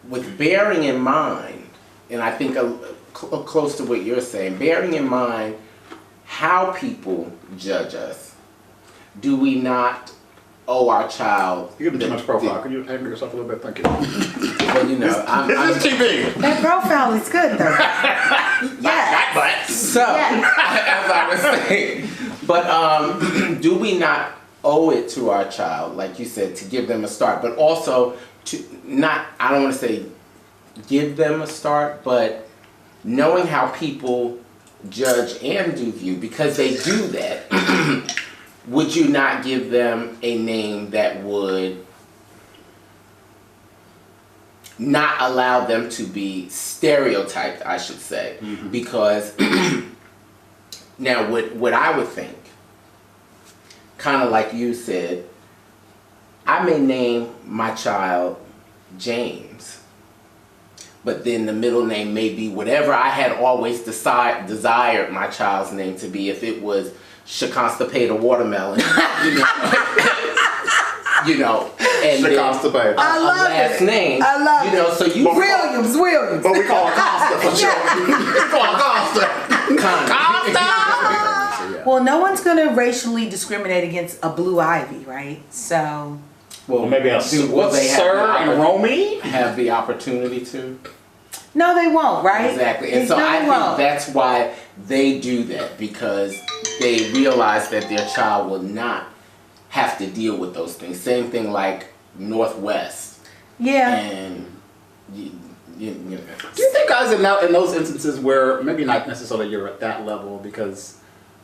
with bearing in mind, and I think close to what you're saying, bearing in mind how people judge us, do we not owe our child? You give me too much profile. Could you handle yourself a little bit? Thank you. Well, you know, I'm This is TV. That profile is good though. Yeah. so, Yeah. as I was saying, but do we not owe it to our child, like you said, to give them a start, but also to not, I don't want to say give them a start, but knowing how people judge and do view, because they do that, would you not give them a name that would not allow them to be stereotyped, I should say? Because now what I would think, kind of like you said, I may name my child James, but then the middle name may be whatever I had always desired my child's name to be. If it was Constipated Watermelon, you know, and Constipated. I a love last it. name, I love you know, it. so you Williams. But we call her Costa for sure. We call her Costa. Costa. Well, no one's gonna racially discriminate against a blue ivy, right? So Well, maybe a will they Sir and Romy? have the opportunity to? no, they won't, right? Exactly, and so No, I they think won't. that's why they do that, because they realize that their child will not have to deal with those things. Same thing like Northwest, Yeah. and you know. Do you think, guys, in those instances where maybe not necessarily you're at that level, because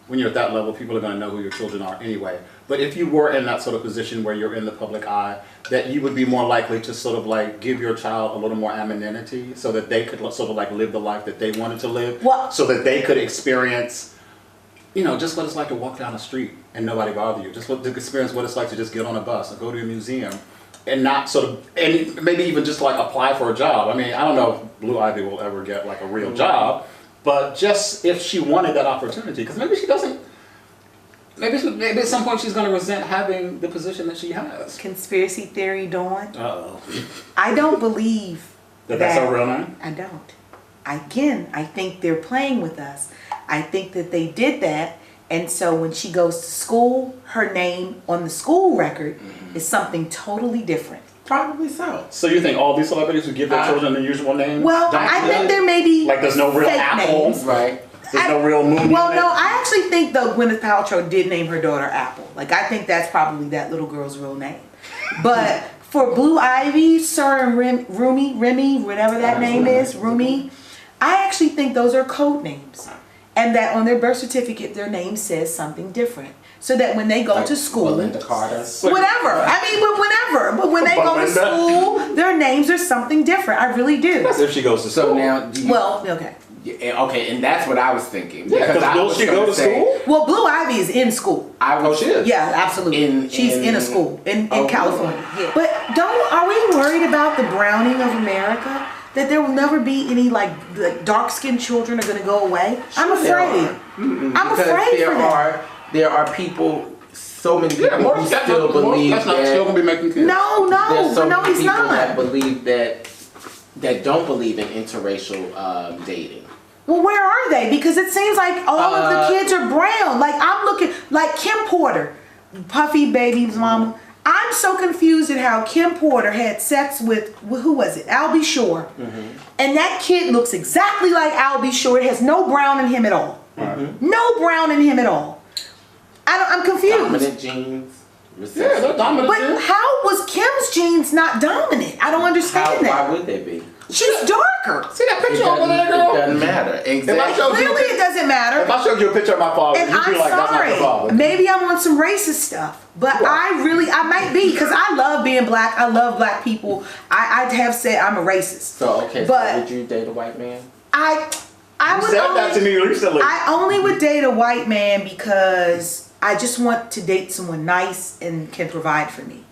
when you're at that level, people are going to know who your children are anyway. But if you were in that sort of position where you're in the public eye, that you would be more likely to sort of like give your child a little more anonymity so that they could sort of like live the life that they wanted to live, Well- so that they could experience, you know, just what it's like to walk down the street and nobody bother you. Just to experience what it's like to just get on a bus or go to a museum and not sort of, and maybe even just like apply for a job. I mean, I don't know if Blue Ivy will ever get like a real job, but just if she wanted that opportunity, because maybe she doesn't, maybe at some point she's going to resent having the position that she has. Conspiracy theory, Dawn. Uh-oh. I don't believe That's her real name? I don't. Again, I think they're playing with us. I think that they did that, and so when she goes to school, her name on the school record is something totally different. Probably so. So you think all these celebrities who give their children the usual name? Well, I think there may be like there's no real fake Apple, names. Right. There's no real Moon. Well, no, I actually think though Gwyneth Paltrow did name her daughter Apple. Like I think that's probably that little girl's real name. But for Blue Ivy, Sir and Remy, whatever that name is, Rumi, I actually think those are code names. And that on their birth certificate, their name says something different. So that when they go Like to school, Belinda Carter. whatever. I mean, but when they go to school, their names are something different. I really do. That's if she goes to school. So now, do you, Well, okay. yeah, okay, and that's what I was thinking. Yeah, because I because will was she gonna go to say- school? Well, Blue Ivy is in school. I was, she is? Yeah, absolutely. She's in a school in Oh, California. yeah. But are we worried about the browning of America? That there will never be any like dark-skinned children are going to go away? I'm afraid. I'm because afraid for that. There are people, so many people More who still believe that's not that. still gonna be making kids. No, There's so no, many he's people not. that believe that don't believe in interracial dating. Well, where are they? Because it seems like all of the kids are brown. Like I'm looking like Kim Porter, Puffy Baby's mama. I'm so confused at how Kim Porter had sex with who was it? Albie Shore, and that kid looks exactly like Albie Shore. It has no brown in him at all. No brown in him at all. I'm confused. Dominant genes. Yeah, they're dominant. But how was Kim's genes not dominant? I don't understand that. Why would they be? She's darker. See that It picture over there, doesn't, girl? it doesn't matter. Exactly. showed Clearly, it doesn't matter. If I showed you a picture of my father, And you'd I'm be like, that's not sorry. your father. Maybe I'm on some racist stuff, but I might be because I love being black. I love black people. I have said I'm a racist. So okay, But- so would you date a white man? I You would said only, that to me recently. I only would date a white man because I just want to date someone nice and can provide for me.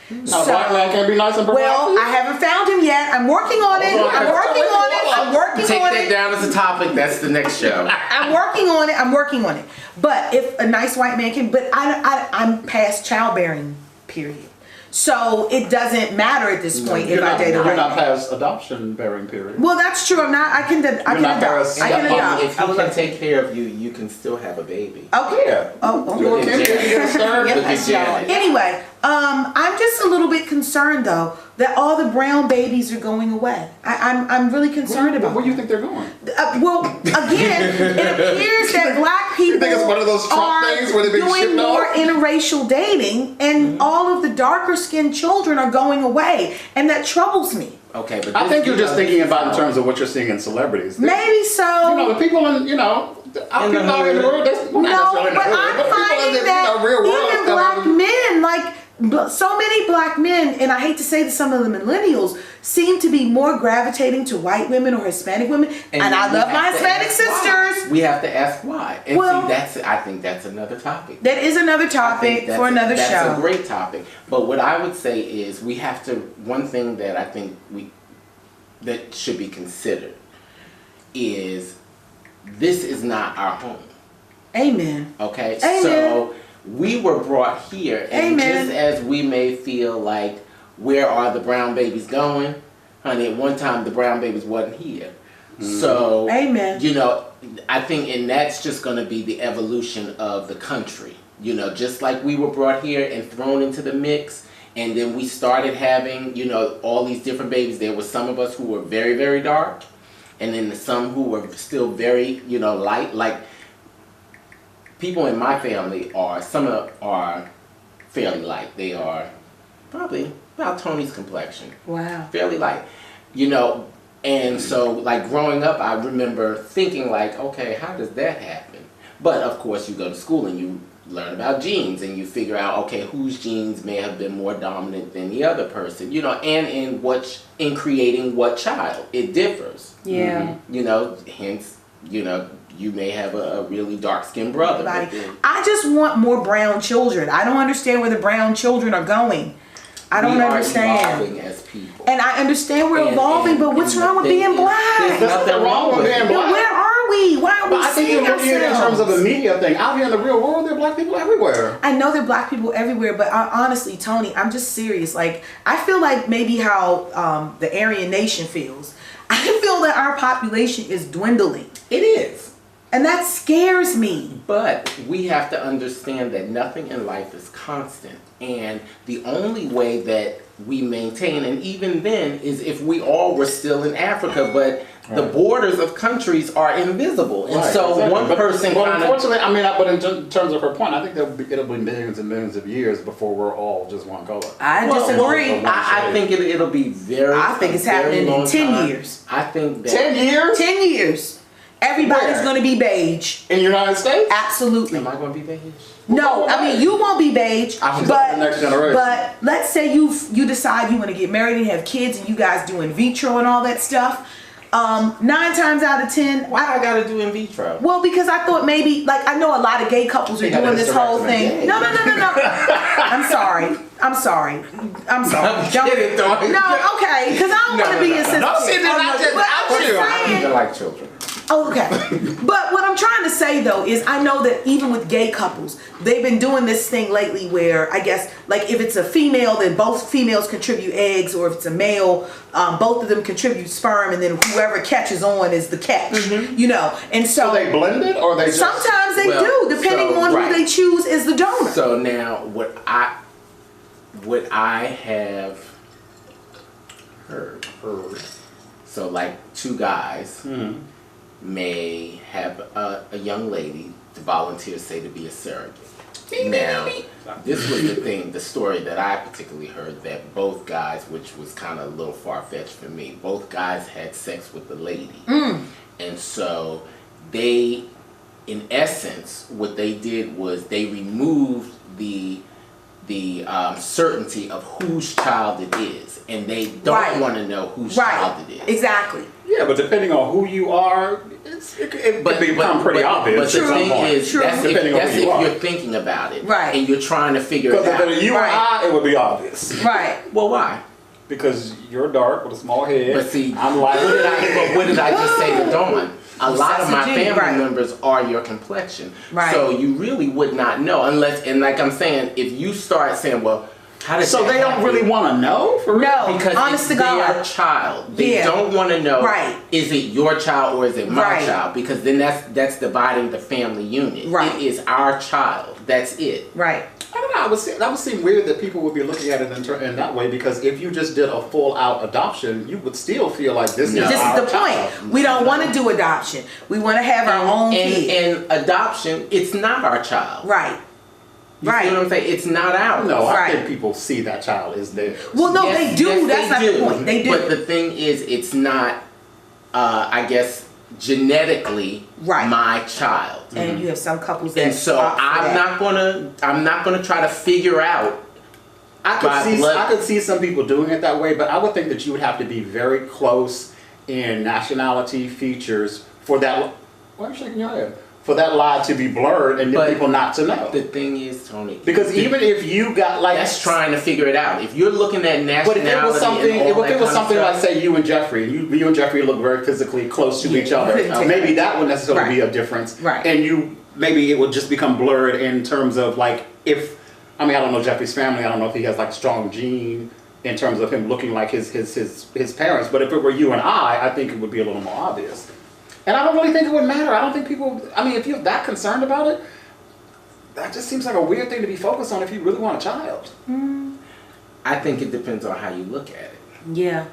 Now, a black man can't be nice and provide for Well, you? I haven't found him yet. I'm working on it. Hold on. I'm working on it. I'm working Take on that it. down as a topic. That's the next show. I'm working on it. I'm working on it. But if a nice white man can, but I'm past childbearing period. So it doesn't matter at this point if I date a You're white not man. past adoption bearing period. Well, that's true. I'm not. I can not adopt. past- I can Yeah, adopt. If he can take care of you, you can still have a baby. Okay. Yeah. Oh, You okay. okay? You get a stir? Yep, Look at that's y'all. Janet. Anyway, I'm just a little bit concerned though that all the brown babies are going away. I'm really concerned about. Where do you that. think they're going? Well, again, it appears that black people think it's one of those Trump are things where they're being doing shipped more off? interracial dating, and all of the darker skinned children are going away, and that troubles me. Okay, but I this- think you're just thinking about in how- terms of what you're seeing in celebrities. Maybe so. You know, the people in, In the people out in the hood. world, that's not No, necessarily in the but hood, I'm but people in finding the that real world even still black have- men, like so many black men, and I hate to say that some of the millennials seem to be more gravitating to white women or Hispanic women, and I we love my have to Hispanic ask why. sisters. We have to ask why. And Well- see, I think that's another topic. That is another I think topic that's for another that's show. a great topic. But what I would say is we have to, one thing that I think that should be considered is this is not our home. Amen. Okay? Amen. So we were brought here, and Amen. just as we may feel like, where are the brown babies going? Honey, at one time the brown babies wasn't here. So, Amen. you know, I think, and that's just going to be the evolution of the country. You know, just like we were brought here and thrown into the mix, and then we started having, you know, all these different babies. There were some of us who were very, very dark, and then some who were still very, you know, light. Like, people in my family some are fairly light. They are probably about Tony's complexion. Wow. Fairly light. You know, and so, like, growing up, I remember thinking, like, okay, how does that happen? But, of course, you go to school and you learn about genes and you figure out, okay, whose genes may have been more dominant than the other person, you know, and in creating what child. It differs. Yeah. You know, hence, you know, you may have a really dark-skinned brother. But then I just want more brown children. I don't understand where the brown children are going. I don't we are understand. evolving as people. And I understand we're And- evolving, and- but what's and wrong with the thing being is, black? There's nothing wrong with being it. black. Where are are we? Why are we But I think seeing you're looking at it in terms of a ourselves? media thing. Out here in the real world, there are black people everywhere. I know there are black people everywhere, but honestly, Tony, I'm just serious. Like, I feel like maybe how the Aryan Nation feels. I feel that our population is dwindling. It is. And that scares me. But we have to understand that nothing in life is constant. And the only way that we maintain, and even then, is if we all were still in Africa, but the borders of countries are invisible. And so exactly. one person But kind of... unfortunately, I mean, but in terms of her point, I think it'll be millions and millions of years before we're all just one color. I disagree. I think it'll be very... I think it's a very happening in long 10 time. years. I think that... 10 years? 10 years. Everybody's Where? going to be beige. In the United States? Absolutely. Am I going to be beige? No, I mean, you won't be beige, I'm but, the next generation. but let's say you decide you want to get married and have kids and you guys do in vitro and all that stuff. 9 times out of 10, Why I got to do in vitro? well, because I thought maybe, like, I know a lot of gay couples are They got doing this whole hysterectomy. thing. No. I'm sorry. Get it, dog. No, okay, because I don't want to be insensitive. No, see, then I just- But I'm just I saying. don't like children. Okay. But what I'm trying to say though is I know that even with gay couples, they've been doing this thing lately where I guess like if it's a female, then both females contribute eggs, or if it's a male, both of them contribute sperm, and then whoever catches on is the catch. You know, and so So they blend it, or they just... sometimes they Well, do, depending so, on right. who they choose as the donor. So now, what I have heard, so like 2 guys may have a young lady to volunteer, say, to be a surrogate. Now, this was the story that I particularly heard, that both guys, which was kind of a little far-fetched for me, both guys had sex with the lady. And so they, in essence, what they did was they removed the certainty of whose child it is, and they don't Right. want to know whose Right. child it is. Exactly. Yeah, but depending on who you are, it could become pretty obvious. But the at some thing point. is, True. that's if Depending on who you are. you're thinking about it, Right. and you're trying to figure it Because if out. it were you Right. and I, it would be obvious. Right. Well, why? Because you're dark with a small head. But see, I'm light with what did I just say to Dawn? A lot of my Sassy G, family right. members are your complexion. Right. So you really would not know unless, and like I'm saying, if you start saying, well, how did So that they don't happen? really want to know? For real? No. Because Honest it's to God. their child. They Yeah. don't want to know, Right. is it your child or is it my Right. child? Because then that's dividing the family unit. Right. It is our child. That's it. Right. I don't know. That would seem weird that people would be looking at it in that way, because if you just did a full-out adoption, you would still feel like this is No. This our is the point. child. We don't want to do adoption. We want to have our own kid. And adoption, it's not our child. Right. You see what I'm saying? It's not ours. No, I Right. think people see that child as theirs. Well, no, Yes, they do. yes, That's not the point. They do. But the thing is, it's not, I guess, genetically Right. my child. And you have some couples that And so opt for I'm that. not gonna try to figure out. I could see some people doing it that way, but I would think that you would have to be very close in nationality features for that. Why are you shaking your head? For that line to be blurred and then But people not to know. The thing is, Tony, Because even if you got like, that's trying to figure it out. If you're looking at nationality, but if it was something, and all if it was that something kind like of stuff, say you and Jeffrey, and you and Jeffrey look very physically close to Yeah, each you other, couldn't take maybe that. that would necessarily be Right. a difference. Right. And maybe it would just become blurred in terms of like I don't know Jeffrey's family. I don't know if he has like strong gene in terms of him looking like his parents. But if it were you and I think it would be a little more obvious. And I don't really think it would matter. I don't think people. I mean, if you're that concerned about it, that just seems like a weird thing to be focused on if you really want a child. I think it depends on how you look at it. Yeah.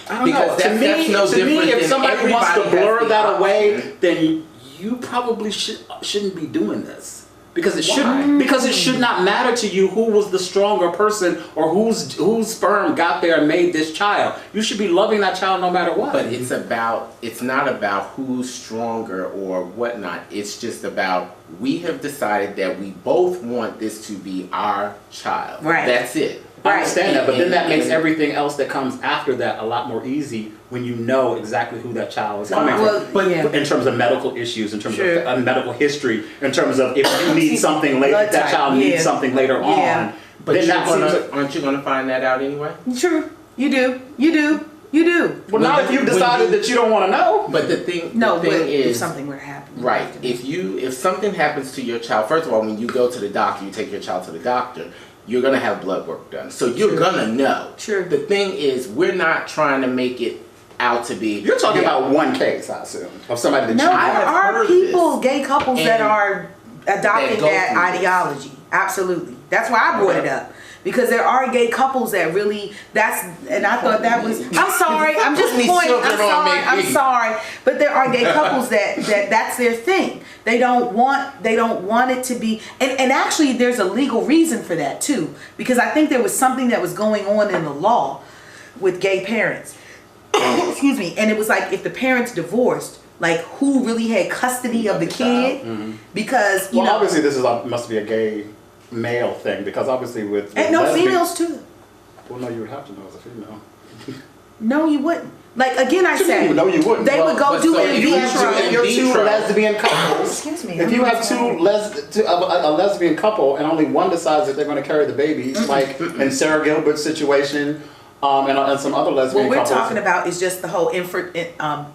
I don't Because know. that's no to me, different if than somebody wants to everybody has blur the that away, option. then you probably shouldn't be doing this. Because it Why? shouldn't. Because it should not matter to you who was the stronger person or whose sperm got there and made this child. You should be loving that child no matter what. But it's not about who's stronger or whatnot. It's just about, we have decided that we both want this to be our child. Right. That's it. I understand that, but then that makes And- everything else that comes after that a lot more easy when you know exactly who that child is coming Well, from. But yeah. in terms of medical issues, in terms Sure. of medical history, in terms of if you need something later, Blood if that type, child yeah. needs something later Yeah. on, But then that seems like, aren't you gonna find that out anyway? True. You do. You do. You do. Well, not if you've decided that you don't want to know. But the thing if is, something were to happen. right? If something happens to your child, first of all, when you go to the doctor, you take your child to the doctor, you're gonna have blood work done, so you're gonna know. Sure. The thing is, we're not trying to make it out to be. You're talking about one case, I assume, of somebody that No, you there have are heard people, this. gay couples that And are adopting go that through this. ideology. Absolutely. That's why I brought it up. Because there are gay couples that really, and I thought that was, I'm sorry, I'm just These pointing, children on me. I'm sorry. But there are gay couples that's their thing. They don't want it to be, and actually there's a legal reason for that too. Because I think there was something that was going on in the law with gay parents. Excuse me. And it was like, if the parents divorced, like who really had custody of the kid? Because, you know. obviously this must be a gay male thing, because obviously with And no, lesbian- females too. Well, no, you would have to know as a female. No, you wouldn't. Like again, I said, No, you wouldn't. they would go But do so it in if you have vitro. to- If you're two vitro. lesbian couples, Excuse me. if you have a lesbian couple and only one decides that they're going to carry the baby, like in Sarah Gilbert's situation, and some other lesbian What we're couples. talking about is just the whole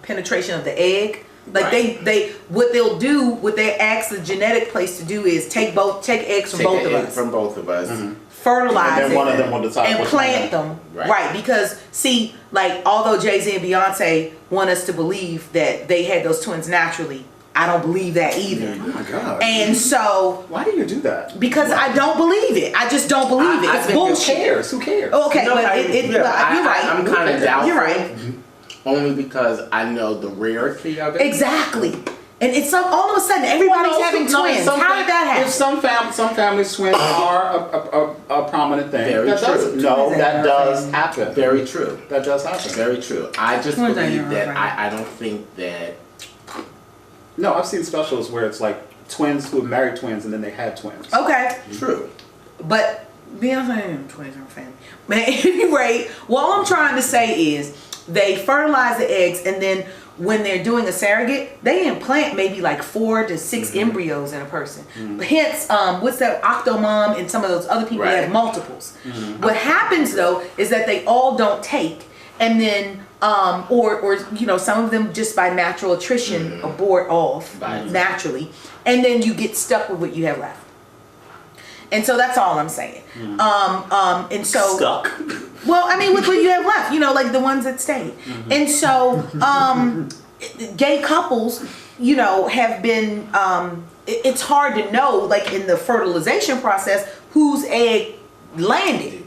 penetration of the egg. Like they what they'll do, what they ask the genetic place to do is take eggs from Take both the of egg us, from both of us. fertilize And then it, one of them will decide and which plant one. them. Right. Right. Because see, like although Jay-Z and Beyonce want us to believe that they had those twins naturally, I don't believe that either. Oh my God. And so Why do you do that? because I don't believe it. I just don't believe it. I It's think it's bullshit. Who cares? Who cares? Okay, No, but I- you're I- right. I'm kind of doubtful. You're right. Only because I know the rarity of it. Exactly. And it's all of a sudden everybody's having twins. How did that happen? If some families twins are a prominent thing. Very that does, true. No, that does happen. Very true. That does happen. Very true. I just Twins are believe your that right. I don't think that. No, I've seen specials where it's like twins who have married twins and then they had twins. Okay. True. But Beyonce and twins are family. But at any rate, what I'm trying to say is they fertilize the eggs, and then when they're doing a surrogate, they implant maybe like 4 to 6 embryos in a person. Hence, what's that Octomom and some of those other people that Right. have multiples. What happens though is that they all don't take, and then or you know, some of them just by natural attrition abort off naturally, and then you get stuck with what you have left. And so that's all I'm saying. And so Stuck. well, I mean, with what you have left, you know, like the ones that stayed. And so, gay couples, you know, have been, it's hard to know, like in the fertilization process, whose egg landed.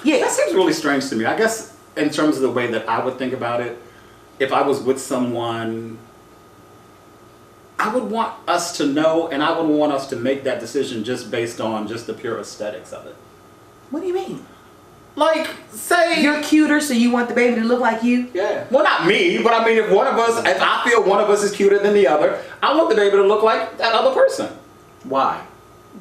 Yeah. That seems really strange to me. I guess in terms of the way that I would think about it, if I was with someone, I would want us to know, and I would want us to make that decision just based on just the pure aesthetics of it. What do you mean? Like, say You're cuter, so you want the baby to look like you? yeah. Well, not me, but I mean, if I feel one of us is cuter than the other, I want the baby to look like that other person. Why?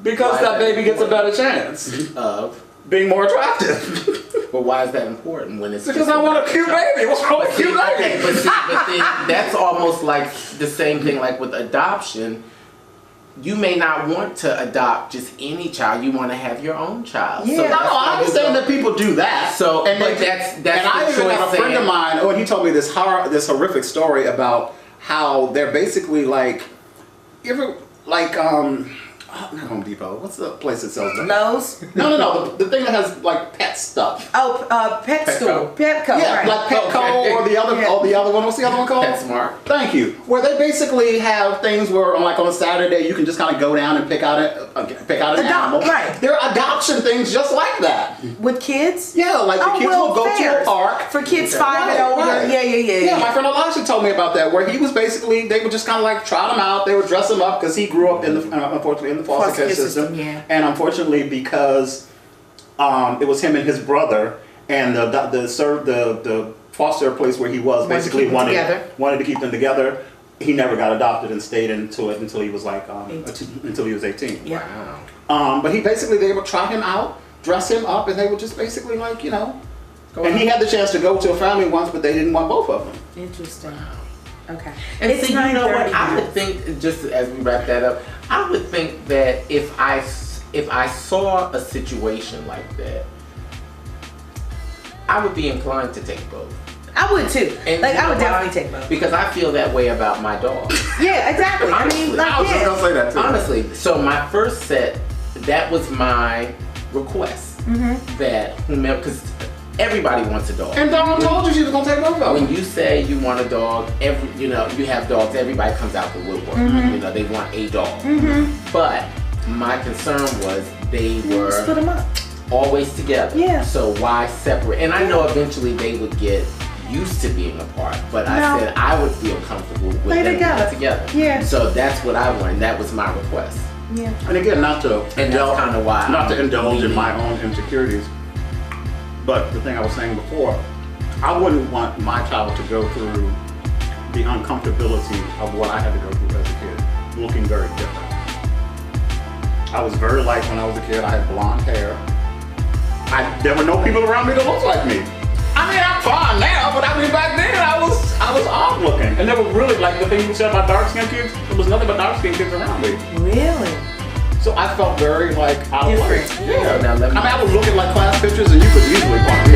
Because Why that is that baby gets a better important? chance Of. being more attractive. But why is that important when it's Because just I want a cute baby. What's wrong with a cute Okay, baby? but see, that's almost like the same thing like with adoption. You may not want to adopt just any child. You want to have your own child. Yeah. So No, that's why I you understand go- that people do that. So, and but they- that's and I the even have a choice friend of saying- mine. Oh, and he told me this horrific story about how they're basically like, you ever like not Home Depot. What's the place that sells that? Lowe's? No. The thing that has like pet stuff. Oh, pet store. Petco, Yeah, right. like Petco Okay. or the other one. What's the other one called? PetSmart. Thank you. Where they basically have things where, like on a Saturday, you can just kind of go down and pick out an animal. right. There are adoption things just like that. With kids? Yeah, like the Oh, kids well, will go to a fairs. park. For kids Okay. 5 and older. Right. Yeah. Yeah, my friend Elijah told me about that, where he was basically, they would just kind of like trot him out. They would dress him up because he grew up in the, unfortunately, in the foster care system. Yeah. And unfortunately, because it was him and his brother, and the foster place where he was basically wanted to keep them together. He never got adopted and stayed into it until he was like until he was 18. Yeah. Wow. But they would trot him out, dress him up, and they would just basically like, you know. And he had the chance to go to a family once, but they didn't want both of them. Interesting. Okay. And It's see, you know what? 9:30 I now. would think, just as we wrap that up, I would think that if I saw a situation like that, I would be inclined to take both. I would too. And Like you I know would why? definitely take both. Because I feel that way about my dog. Yeah, exactly. I mean, like I was just gonna say that too. Honestly, so my first set, that was my request. That whomever, because everybody wants a dog. And Dawn told you she was gonna take both of them. When you say you want a dog, you have dogs, everybody comes out the woodwork. You know, they want a dog. But my concern was they were split them up. always together. Yeah. So why separate? And I know eventually they would get used to being apart, but No. I said I would feel comfortable with Play them together. being together. Yeah. So that's what I wanted. That was my request. Yeah. And again, not to And that's kinda why not to I'm indulge in leaning. my own insecurities, but the thing I was saying before, I wouldn't want my child to go through the uncomfortability of what I had to go through as a kid, looking very different. I was very light when I was a kid. I had blonde hair. There were no people around me that looked like me. I mean, I'm fine now, but I mean, back then I was odd looking. And there was really, like the thing you said about dark skinned kids, there was nothing but dark skinned kids around me. Really? So I felt very like out of place. Different. Yeah. Now let me- I mean, I was looking like class pictures and you could easily walk